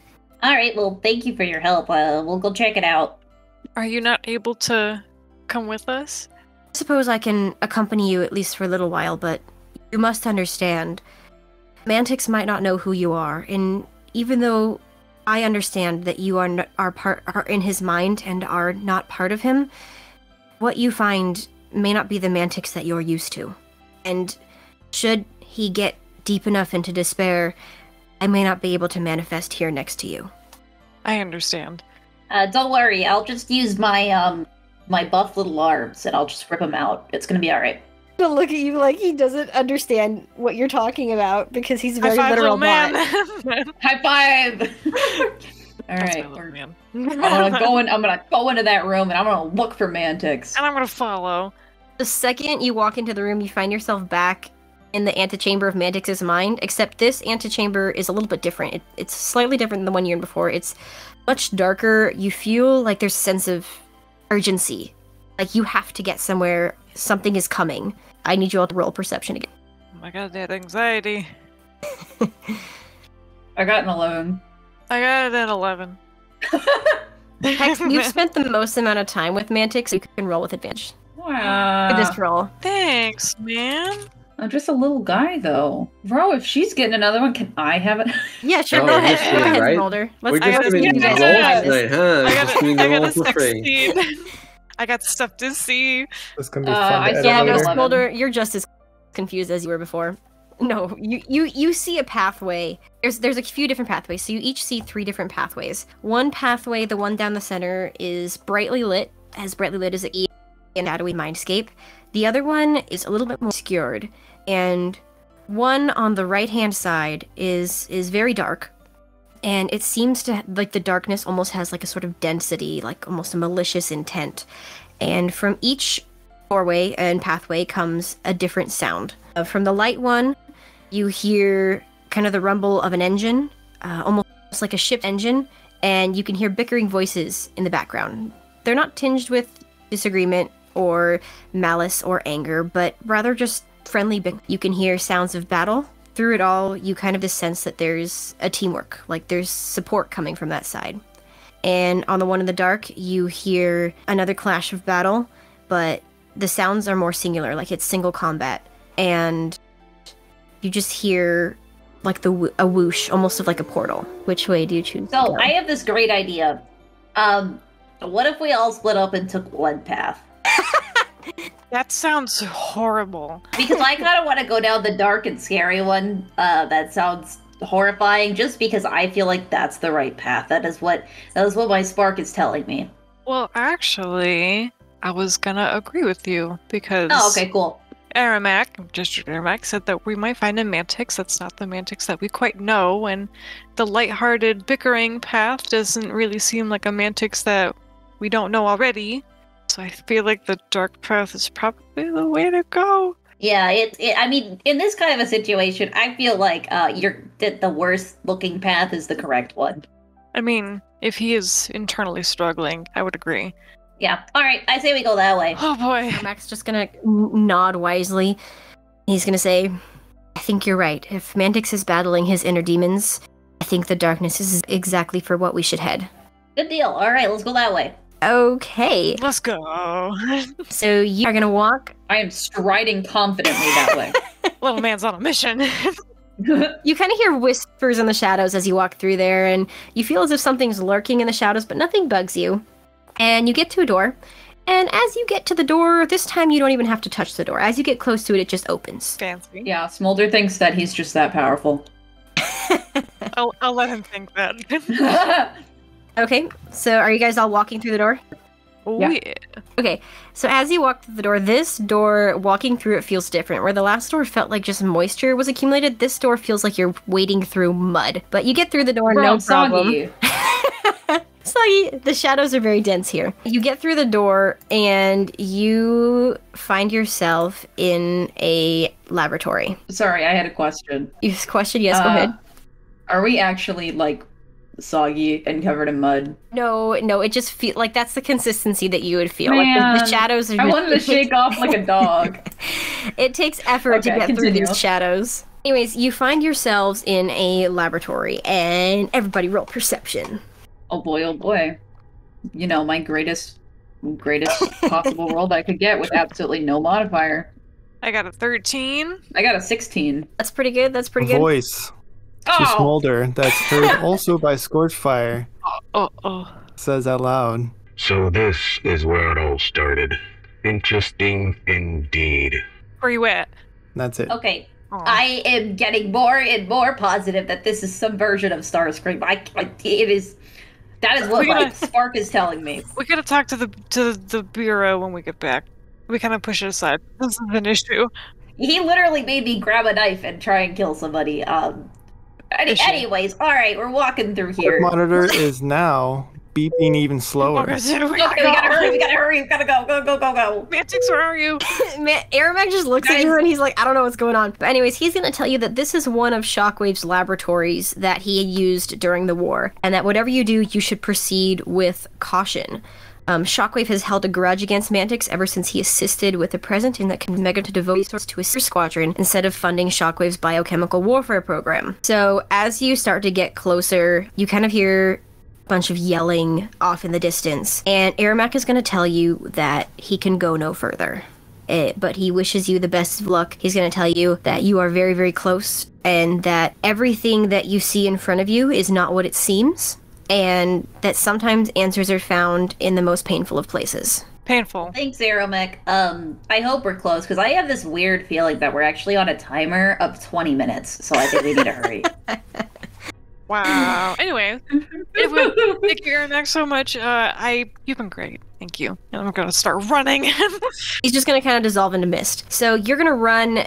All right, well, thank you for your help. We'll go check it out.
Are you not able to come with us?
I suppose I can accompany you at least for a little while, but you must understand, Mantyx might not know who you are, and even though I understand that you are in his mind and are not part of him, what you find may not be the Mantyx that you're used to. And should he get deep enough into despair, I may not be able to manifest here next to you.
I understand.
Don't worry, I'll just use my my buff little arms and I'll just rip them out. It's gonna be all right.
To look at you like he doesn't understand what you're talking about because he's a very literal
man.
High five! All
That's
right,
my little man.
I'm gonna go into that room and I'm gonna look for Mantyx.
And I'm gonna follow.
The second you walk into the room, you find yourself back in the antechamber of Mantyx's mind, except this antechamber is a little bit different. It's slightly different than the one you're in before. It's much darker. You feel like there's a sense of urgency. Like you have to get somewhere. Something is coming. I need you all to roll perception again.
Oh my god, that anxiety.
I got an 11.
I got it at 11.
Hex, you've spent the most amount of time with Mantyx, so you can roll with advantage.
Wow.
For this roll.
Thanks, man.
I'm just a little guy, though. Bro, if she's getting another one, can I have it?
Yeah, sure.
Oh,
Go ahead.
yes,
Go ahead,
right?
Smolder.
We're
I
just
gotta
doing
do
rolls
that.
tonight, huh?
I
Just doing the
gotta
rolls for free.
succeed. I got stuff to see.
It's gonna be fun
I
to
saw
Yeah,
edit
no,
later.
11.
Smolder, you're just as confused as you were before. No, you see a pathway. There's a few different pathways, so you each see 3 different pathways. One pathway, the one down the center, is brightly lit, as brightly lit as it is in shadowy Mindscape. The other one is a little bit more obscured, and one on the right-hand side is very dark, and it seems to, like, the darkness almost has, like, a sort of density, like, almost a malicious intent. And from each doorway and pathway comes a different sound. From the light one, you hear kind of the rumble of an engine, almost like a ship engine, and you can hear bickering voices in the background. They're not tinged with disagreement or malice or anger, but rather just friendly. You can hear sounds of battle. Through it all, you kind of just sense that there's a teamwork, like there's support coming from that side. And on the one in the dark, you hear another clash of battle, but the sounds are more singular, like it's single combat. And you just hear like a whoosh, almost of like a portal. Which way do you choose to
So
go?
I have this great idea. What if we all split up and took one path?
That sounds horrible.
Because I kind of want to go down the dark and scary one. That sounds horrifying. Just because I feel like that's the right path. That is what my spark is telling me.
Well, actually, I was gonna agree with you because
Oh, okay, cool.
District Aramac said that we might find a Mantyx that's not the Mantyx that we quite know, and the lighthearted bickering path doesn't really seem like a Mantyx that we don't know already. So I feel like the dark path is probably the way to go.
Yeah, I mean, in this kind of a situation, I feel like the worst looking path is the correct one.
I mean, if he is internally struggling, I would agree.
Yeah. All right, I say we go that way.
Oh boy.
Mac's just gonna nod wisely. He's gonna say, I think you're right. If Mantyx is battling his inner demons, I think the darkness is exactly for what we should head.
Good deal. All right, let's go that way.
Okay,
Let's go.
so you are gonna walk.
I am striding confidently that way.
Little man's on a mission.
You kind of hear whispers in the shadows as you walk through there, and you feel as if something's lurking in the shadows, but nothing bugs you. And you get to a door, and as you get to the door, this time you don't even have to touch the door. As you get close to it, it just opens.
Fancy.
Yeah, Smolder thinks that he's just that powerful.
I'll let him think that.
Okay, so are you guys all walking through the door?
Oh
Yeah.
yeah.
Okay, so as you walk through the door, this door, walking through it feels different. Where the last door felt like just moisture was accumulated, this door feels like you're wading through mud. But you get through the door,
Bro,
no
I'm
problem.
soggy.
Soggy, the shadows are very dense here. You get through the door, and you find yourself in a laboratory.
Sorry, I had a question.
You question, yes, go ahead.
Are we actually, like, soggy and covered in mud?
No, it just feels like that's the consistency that you would feel. Like the
Man,
shadows are
I
just,
wanted to shake off like a dog.
It takes effort to
Okay,
get through
continue.
these shadows. Anyways, you find yourselves in a laboratory, and everybody roll perception.
Oh boy. You know, my greatest possible roll that I could get with absolutely no modifier.
I got a 13.
I got a 16.
That's pretty good. That's pretty good.
Voice to
Oh!
Smolder that's heard also by Scorchfire
Oh.
says out loud.
So this is where it all started. Interesting indeed.
Where you at?
That's it.
Okay.
Aw.
I am getting more and more positive that this is some version of Starscream. It is. That is what
We gotta-
like Spark is telling me.
We gotta talk to the bureau when we get back. We kind of push it aside. This is an issue.
He literally made me grab a knife and try and kill somebody. Anyways, all right, we're walking through
The
here.
monitor is now beeping even slower.
Okay,
Okay, we gotta hurry. We gotta go. Go.
Mantyx, where are you?
Man, Aramak just looks at
Guys.
you and he's like, I don't know what's going on. But anyways, he's going to tell you that this is one of Shockwave's laboratories that he used during the war, and that whatever you do, you should proceed with caution. Shockwave has held a grudge against Mantyx ever since he assisted with the Present and that can Mega to devote resources to a squadron instead of funding Shockwave's biochemical warfare program. So as you start to get closer, you kind of hear bunch of yelling off in the distance, and Aramak is going to tell you that he can go no further. But he wishes you the best of luck. He's going to tell you that you are very, very close, and that everything that you see in front of you is not what it seems, and that sometimes answers are found in the most painful of places.
Painful.
Thanks, Aeromek. I hope we're close, because I have this weird feeling that we're actually on a timer of 20 minutes, so I think we need to hurry.
Wow. Anyway, thank you, Aramak, so much. You've been great. Thank you. And I'm gonna start running.
He's just going to kind of dissolve into mist. So you're going to run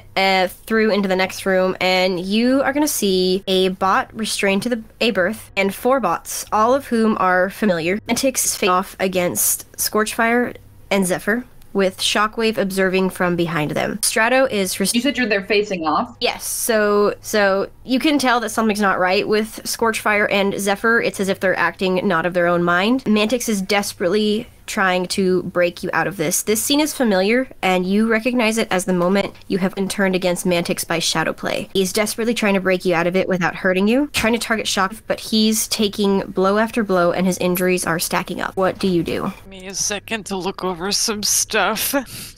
through into the next room, and you are going to see a bot restrained to a berth, and 4 bots, all of whom are familiar. Mantyx is facing off against Scorchfire and Zephyr, with Shockwave observing from behind them. Strato is...
You said they're facing off?
Yes, so you can tell that something's not right with Scorchfire and Zephyr. It's as if they're acting not of their own mind. Mantyx is desperately trying to break you out of this. This scene is familiar, and you recognize it as the moment you have been turned against Mantyx by Shadowplay. He's desperately trying to break you out of it without hurting you, trying to target Shock, but he's taking blow after blow, and his injuries are stacking up. What do you do?
Give me a second to look over some stuff.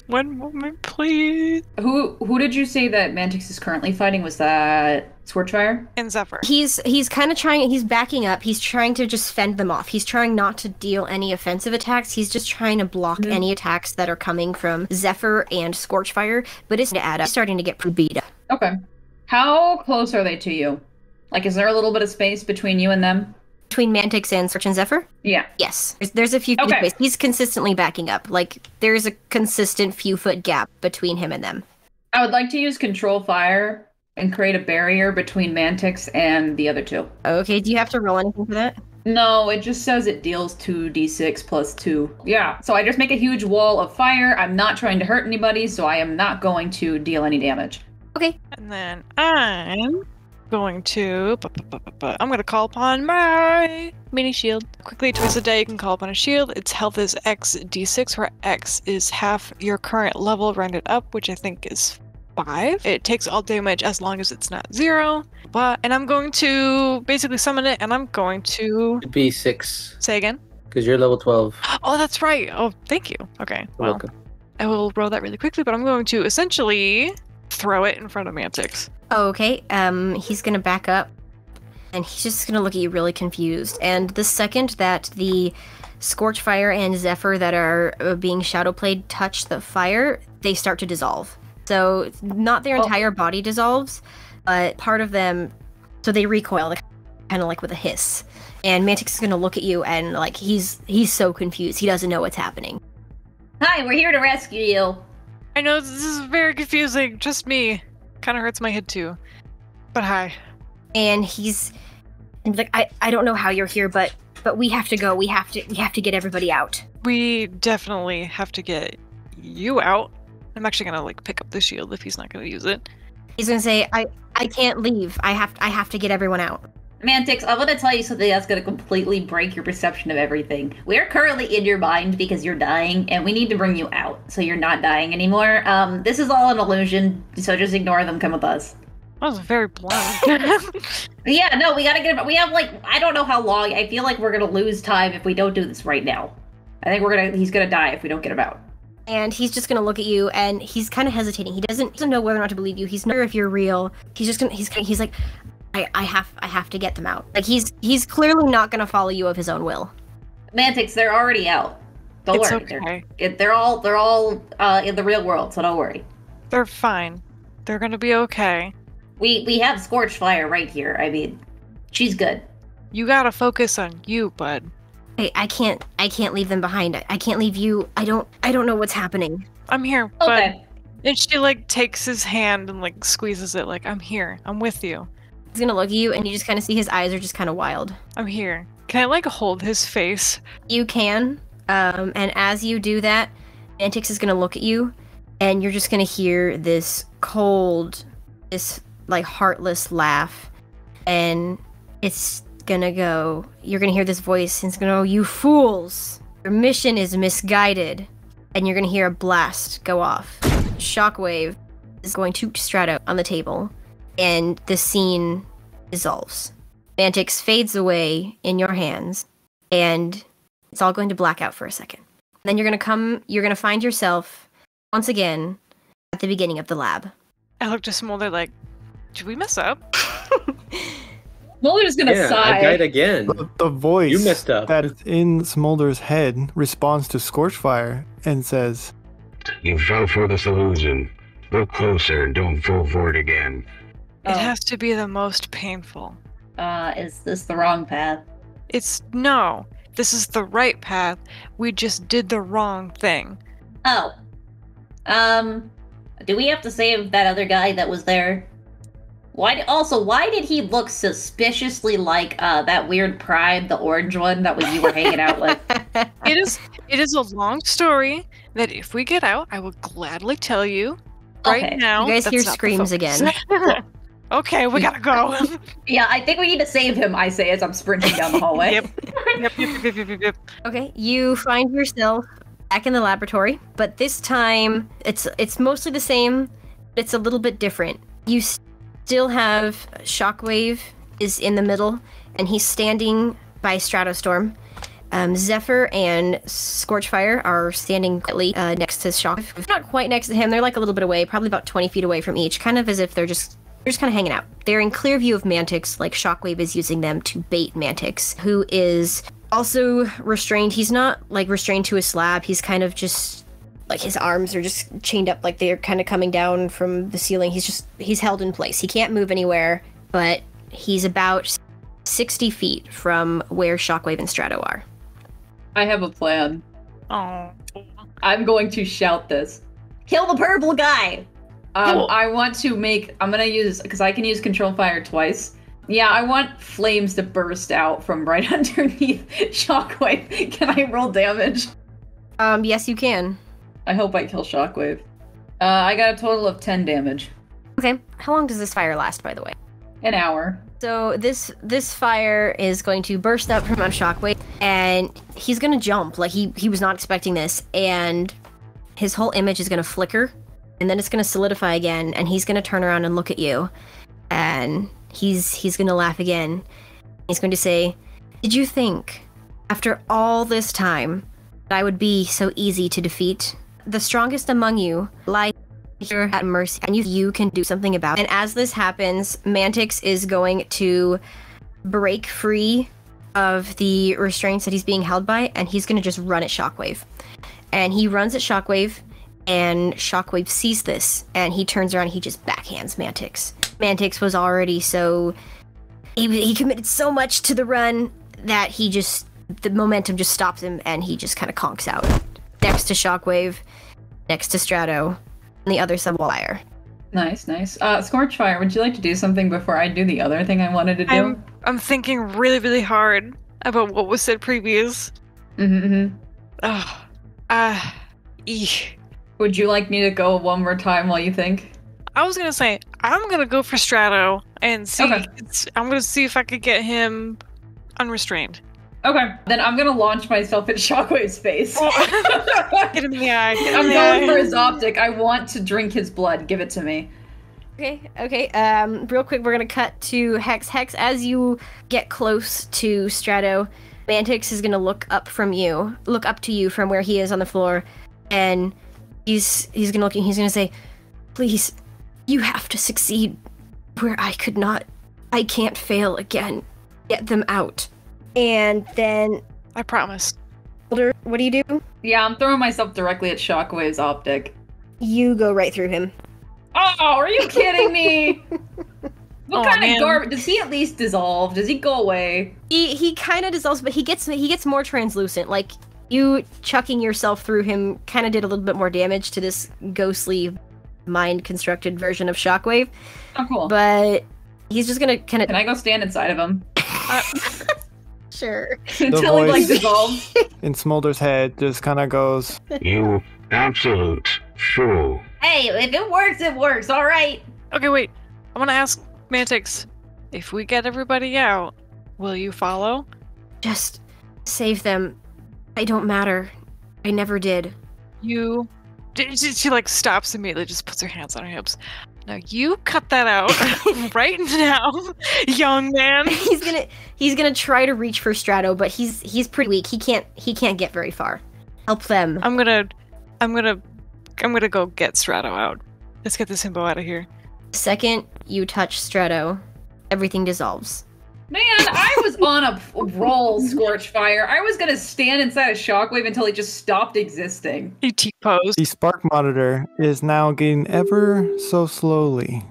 One moment, please.
Who did you say that Mantyx is currently fighting? Was that Scorchfire?
And Zephyr.
He's kind of trying, he's backing up, he's trying to just fend them off. He's trying not to deal any offensive attacks, he's just trying to block any attacks that are coming from Zephyr and Scorchfire, but it's to add up. He's starting to get pretty beat up.
Okay. How close are they to you? Like, is there a little bit of space between you and them?
Between Mantyx and Scorch and Zephyr?
Yeah.
Yes. There's a few feet of space. He's consistently backing up. Like, there's a consistent few-foot gap between him and them.
I would like to use Control Fire and create a barrier between Mantyx and the other two.
Okay, do you have to roll anything for that?
No, it just says it deals 2d6 plus 2. Yeah, so I just make a huge wall of fire. I'm not trying to hurt anybody, so I am not going to deal any damage.
Okay.
And then I'm going to... I'm going to call upon my mini shield. Quickly, twice a day you can call upon a shield. Its health is X d6, where X is half your current level rounded up, which I think is 5. It takes all damage as long as it's not 0. And I'm going to basically summon it, and I'm going to...
It'd be 6.
Say again?
Because you're level 12.
Oh, that's right. Oh, thank you. Okay.
You're welcome.
I will roll that really quickly, but I'm going to essentially throw it in front of Mantyx.
Okay, he's gonna back up, and he's just gonna look at you really confused. And the second that the Scorchfire and Zephyr that are being Shadowplayed touch the fire, they start to dissolve. So not their entire body dissolves, but part of them, so they recoil, kind of like with a hiss. And Mantyx is gonna look at you, and like he's so confused, he doesn't know what's happening.
Hi, we're here to rescue you.
I know this is very confusing, just me. Kind of hurts my head too. But hi.
And he's like, I don't know how you're here, but we have to go. We have to get everybody out.
We definitely have to get you out. I'm actually gonna like pick up the shield if he's not gonna use it.
He's gonna say, I can't leave. I have to get everyone out.
Mantyx, I want to tell you something that's going to completely break your perception of everything. We're currently in your mind because you're dying, and we need to bring you out so you're not dying anymore. This is all an illusion, so just ignore them. Come with us.
That was very blunt.
Yeah, no, we gotta get him. We have like, I don't know how long. I feel like we're gonna lose time if we don't do this right now. I think he's gonna die if we don't get him out.
And he's just gonna look at you, and he's kind of hesitating. He doesn't know whether or not to believe you. He's not sure if you're real. He's like, I have to get them out. Like he's clearly not gonna follow you of his own will.
Mantyx, they're already out. Don't
It's
worry.
okay.
They're all in the real world, so don't worry.
They're fine. They're gonna be okay.
We have Scorched Fire right here. I mean, she's good.
You gotta focus on you, bud.
Hey, I can't leave them behind. I can't leave you. I don't know what's happening.
I'm here,
Okay.
bud. And she like takes his hand and like squeezes it like, I'm here. I'm with you.
He's gonna look at you, and you just kind of see his eyes are just kind of wild.
I'm here. Can I like hold his face?
You can, and as you do that, Mantyx is gonna look at you, and you're just gonna hear this cold, this like heartless laugh, and it's gonna go. You're gonna hear this voice, and it's gonna go, "You fools! Your mission is misguided," and you're gonna hear a blast go off. Shockwave is going to Strato on the table, and the scene dissolves. Mantyx fades away in your hands, and it's all going to black out for a second. Then you're gonna find yourself once again at the beginning of the lab.
I look to Smolder like, did we mess up?
Smolder's gonna sigh.
I died again.
The voice
You messed up.
that is in Smolder's head responds to Scorchfire and says,
You fell for this illusion. Look closer and don't fall for it again.
It has to be the most painful.
Is this the wrong path?
No. This is the right path. We just did the wrong thing.
Oh. Do we have to save that other guy that was there? Why did he look suspiciously like that weird Prime, the orange one that you were hanging out with?
It is a long story that if we get out, I will gladly tell you. Right
Okay.
now,
You guys
that's
hear
not the
screams
focus.
again.
Okay, we gotta go.
Yeah, I think we need to save him, I say as I'm sprinting down the hallway.
Yep.
Okay, you find yourself back in the laboratory, but this time it's mostly the same, but it's a little bit different. You still have Shockwave is in the middle, and he's standing by Stratostorm. Zephyr and Scorchfire are standing quietly next to Shockwave. Not quite next to him, they're like a little bit away, probably about 20 feet away from each, kind of as if they're just kind of hanging out. They're in clear view of Mantyx, like Shockwave is using them to bait Mantyx, who is also restrained. He's not like restrained to a slab, he's kind of just like his arms are just chained up, like they're kind of coming down from the ceiling. He's held in place. He can't move anywhere, but he's about 60 feet from where Shockwave and Strato are.
I have a plan.
Oh.
I'm going to shout this.
Kill the purple guy!
I want to I'm gonna use, because I can use control fire twice. Yeah, I want flames to burst out from right underneath Shockwave. Can I roll damage?
Yes, you can.
I hope I kill Shockwave. I got a total of 10 damage.
Okay, how long does this fire last, by the way?
An hour.
So this fire is going to burst up from on Shockwave, and he's gonna jump. Like he was not expecting this, and his whole image is gonna flicker, and then it's gonna solidify again, and he's gonna turn around and look at you, and he's gonna laugh again. He's going to say, "Did you think, after all this time, that I would be so easy to defeat? The strongest among you lie here at mercy, and you can do something about it." And as this happens, Mantyx is going to break free of the restraints that he's being held by, and he's going to just run at Shockwave. And he runs at Shockwave, and Shockwave sees this, and he turns around and he just backhands Mantyx. Mantyx was already so... He committed so much to the run that the momentum just stops him, and he just kind of conks out. Next to Shockwave, next to Strato, on the other side of the wire.
Nice. Scorchfire, would you like to do something before I do the other thing I wanted to do?
I'm thinking really, really hard about what was said previous.
Mm-hmm.
Eesh.
Would you like me to go one more time while you think?
I was gonna say, I'm gonna go for Strato and see.
Okay.
I'm gonna see if I could get him unrestrained.
Okay, then I'm gonna launch myself at Shockwave's face.
Get him in the eye.
I'm going for his optic. I want to drink his blood. Give it to me.
Okay. Real quick, we're gonna cut to Hex. Hex, as you get close to Strato, Mantyx is gonna look up to you from where he is on the floor, and he's gonna look and he's gonna say, "Please, you have to succeed where I could not. I can't fail again. Get them out." And then
I promise.
What do you do?
Yeah, I'm throwing myself directly at Shockwave's optic.
You go right through him.
Oh, are you kidding me? What kind
man.
of garbage? Does he at least dissolve? Does he go away?
He kind of dissolves, but he gets more translucent. Like, you chucking yourself through him kind of did a little bit more damage to this ghostly, mind-constructed version of Shockwave.
Oh, cool.
But he's just gonna kind of...
Can I go stand inside of him?
Sure.
Until he, like,
voice-
dissolves?
In Smolder's head just kind of goes,
You absolute fool.
Hey, if it works, alright.
Okay, wait. I want to ask Mantyx, if we get everybody out, will you follow?
Just save them. I don't matter. I never did.
You... She like stops immediately, just puts her hands on her hips. Now you cut that out right now, young man.
He's gonna try to reach for Strato, but he's pretty weak. He can't get very far. Help them.
I'm gonna go get Strato out. Let's get this himbo out of here.
The second you touch Strato, everything dissolves.
Man, I was on a roll, Scorchfire. I was gonna stand inside a Shockwave until he just stopped existing.
He T-posed.
the spark monitor is now getting ever so slowly,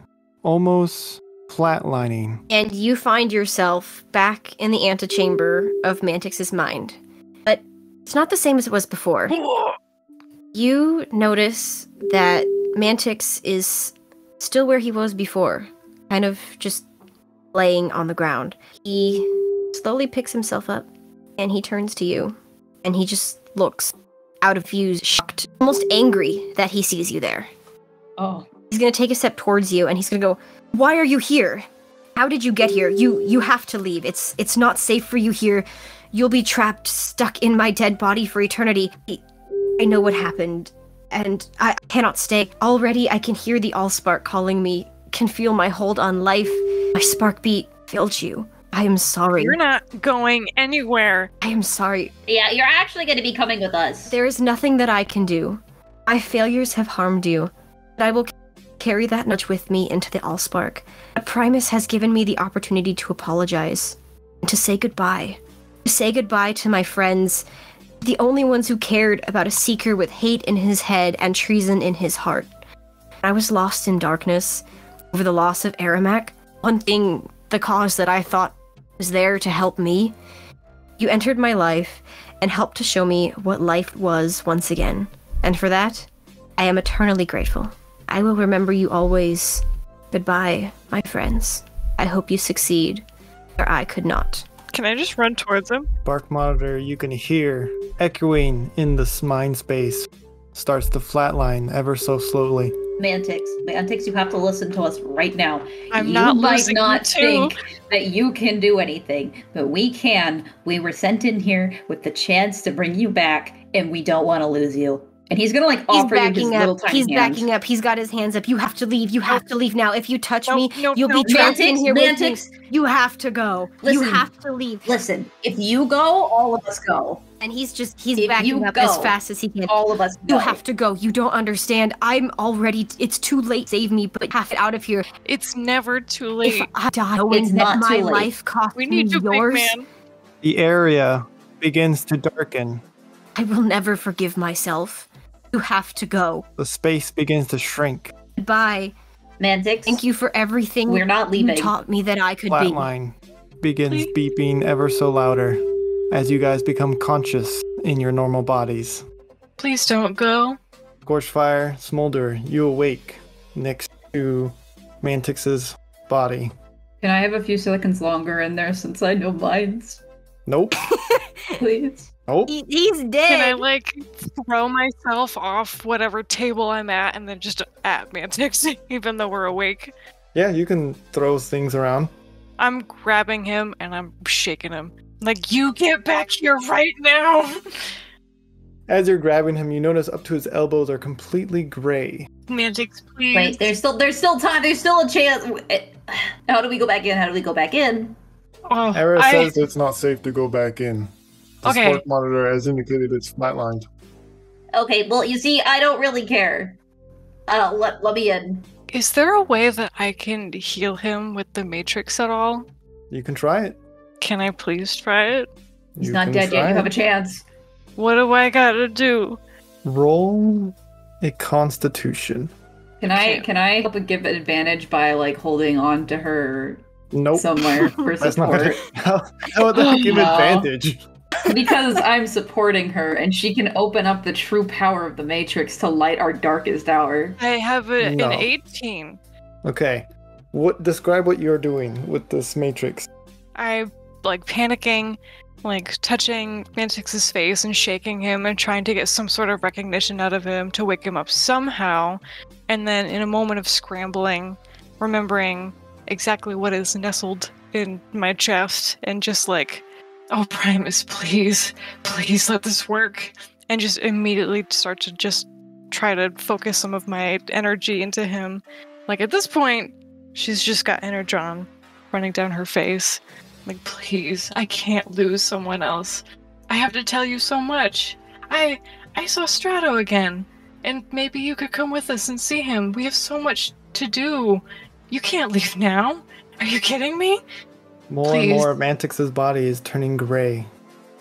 almost flatlining.
And you find yourself back in the antechamber of Mantyx's mind. But it's not the same as it was before. You notice that Mantyx is still where he was before, kind of just laying on the ground. He slowly picks himself up, and he turns to you, and he just looks out of view, shocked, almost angry that he sees you there.
Oh.
He's gonna take a step towards you, and he's gonna go, "Why are you here? How did you get here? You have to leave. It's not safe for you here. You'll be trapped, stuck in my dead body for eternity. I know what happened, and I cannot stay. Already I can hear the Allspark calling me, can feel my hold on life. My spark beat failed you. I am sorry.
You're not going anywhere.
I am sorry.
Yeah, you're actually going to be coming with us.
There is nothing that I can do. My failures have harmed you, but I will carry that knowledge with me into the Allspark. But Primus has given me the opportunity to apologize and to say goodbye. To say goodbye to my friends, the only ones who cared about a seeker with hate in his head and treason in his heart. I was lost in darkness over the loss of Aramak, wanting the cause that I thought was there to help me. You entered my life and helped to show me what life was once again. And for that, I am eternally grateful. I will remember you always. Goodbye, my friends. I hope you succeed, or I could not."
Can I just run towards him?
Spark monitor you can hear echoing in the mind space starts to flatline ever so slowly.
Mantyx, you have to listen to us right now.
I'm not
You might
losing
not
too.
think that you can do anything, but we can. We were sent in here with the chance to bring you back, and we don't want to lose you. And he's gonna
He's
offer you his
backing
little
up.
tiny
He's
hand.
backing up. He's got his hands up. You have to leave. You have to leave now. If you touch
Nope,
me,
nope,
you'll
nope.
be trapped in
Mantyx,
here with me.
Mantyx.
You have to go. You
Listen.
have to leave.
Listen, if you go, all of us go.
And he's
If
backing
you
up
go,
as fast as he can.
All of us go.
You have to go. You don't understand. I'm already. It's too late. Save me, but have it out of here.
It's never too
If
late.
I die knowing
It's
that
not
my
too late.
life cost
We
me
need you, big
yours,
man.
The area begins to darken.
I will never forgive myself. You have to go.
The space begins to shrink.
Goodbye.
Mantyx,
Thank you for everything
We're not leaving.
you taught me that I could be.
Flatline begins beeping ever so louder as you guys become conscious in your normal bodies.
Please don't go.
Scorchfire, Smolder, you awake next to Mantyx's body.
Can I have a few seconds longer in there since I know mines?
Nope.
Please.
Nope.
He's
Can
dead.
I like throw myself off whatever table I'm at and then just at Mantyx, even though we're awake?
Yeah, you can throw things around.
I'm grabbing him and I'm shaking him. Like, you get back here right now!
As you're grabbing him, you notice up to his elbows are completely gray.
Mantyx, please.
Wait, there's still time. There's still a chance. How do we go back in?
Oh,
Era says it's not safe to go back in. The
Okay.
spark monitor has indicated it's flatlined.
Okay, well, you see, I don't really care. Let me in.
Is there a way that I can heal him with the Matrix at all?
You can try it.
Can I please try it?
He's
You
not
can
dead yet.
try
You have a
it.
chance.
What do I gotta do?
Roll a Constitution.
Can I help give it advantage by like holding on to her
Nope.
somewhere for
That's not
support?
how would that give
No.
advantage?
Because I'm supporting her, and she can open up the true power of the Matrix to light our darkest hour.
I have
No.
an 18.
Okay. Describe what you're doing with this matrix.
I like panicking, like touching Mantyx's face and shaking him and trying to get some sort of recognition out of him to wake him up somehow. And then in a moment of scrambling, remembering exactly what is nestled in my chest and just like, oh, Primus, please let this work. And just immediately start to just try to focus some of my energy into him. Like at this point, she's just got energon running down her face. Like, please, I can't lose someone else. I have to tell you so much. I saw Strato again, and maybe you could come with us and see him. We have so much to do. You can't leave now. Are you kidding me?
More and more, Mantyx's body is turning gray.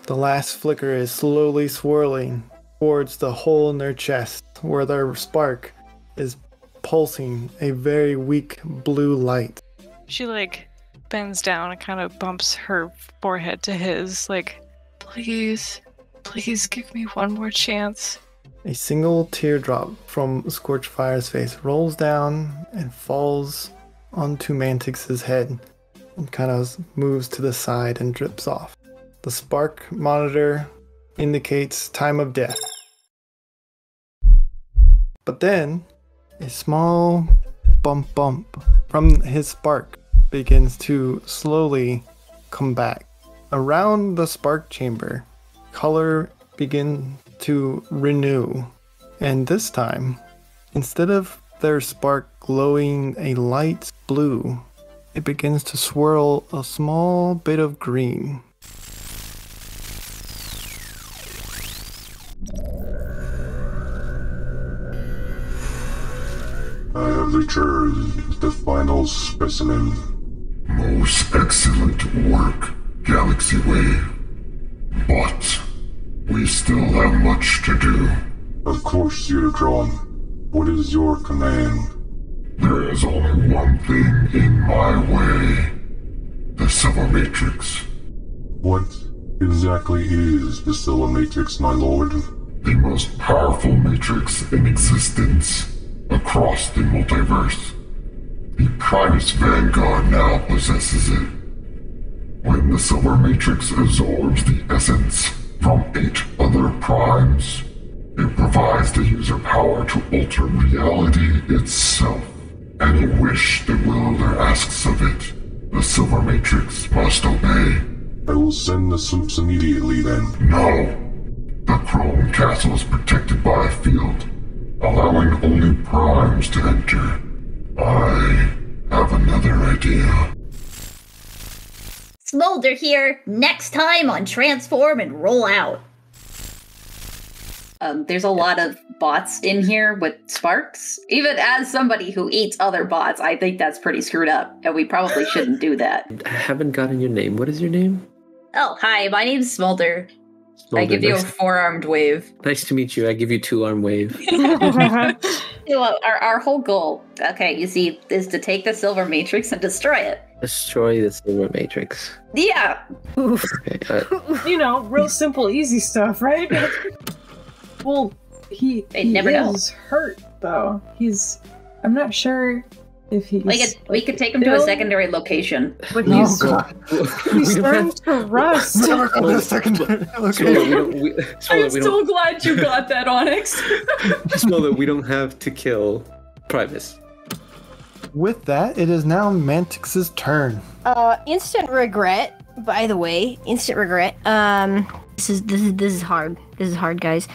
The last flicker is slowly swirling towards the hole in their chest, where their spark is pulsing a very weak blue light.
She, like, bends down and kind of bumps her forehead to his, like, please give me one more chance.
A single teardrop from Scorchfire's face rolls down and falls onto Mantyx's head and kind of moves to the side and drips off. The spark monitor indicates time of death. But then, a small bump from his spark begins to slowly come back. Around the spark chamber, color begins to renew. And this time, instead of their spark glowing a light blue, it begins to swirl a small bit of green.
I have returned the final specimen.
Most excellent work, Galaxy Wave. But we still have much to do.
Of course, Unicron. What is your command?
There is only one thing in my way. The Silver Matrix.
What exactly is the Silver Matrix, my lord?
The most powerful matrix in existence across the multiverse. The Primus Vanguard now possesses it. When the Silver Matrix absorbs the essence from 8 other primes, it provides the user power to alter reality itself. Any wish the wielder asks of it, the Silver Matrix must obey.
I will send the soups immediately then.
No. The Chrome Castle is protected by a field, allowing only primes to enter. I have another idea.
Smolder here, next time on Transform and Roll Out. There's a lot of bots in here with sparks. Even as somebody who eats other bots, I think that's pretty screwed up, and we probably shouldn't do that.
I haven't gotten your name. What is your name?
Oh, hi, my name's Smolder.
I give you a
Nice-
4-armed wave.
Nice to meet you. I give you 2-arm wave.
Our whole goal, okay, you see, is to take the Silver Matrix and destroy it.
Destroy the Silver Matrix.
Yeah.
Okay,
You know, real simple, easy stuff, right? Well, he
never know.
is hurt, though. I'm not sure if he's...
We could take him to a secondary location.
But
Oh,
he's
God.
he's starting to rust.
Never go to the secondary location.
I'm so glad you got that, Onyx.
Smolder, we don't have to kill Primus.
With that, it is now Mantyx's turn.
Instant regret. By the way, instant regret. This is hard. This is hard, guys.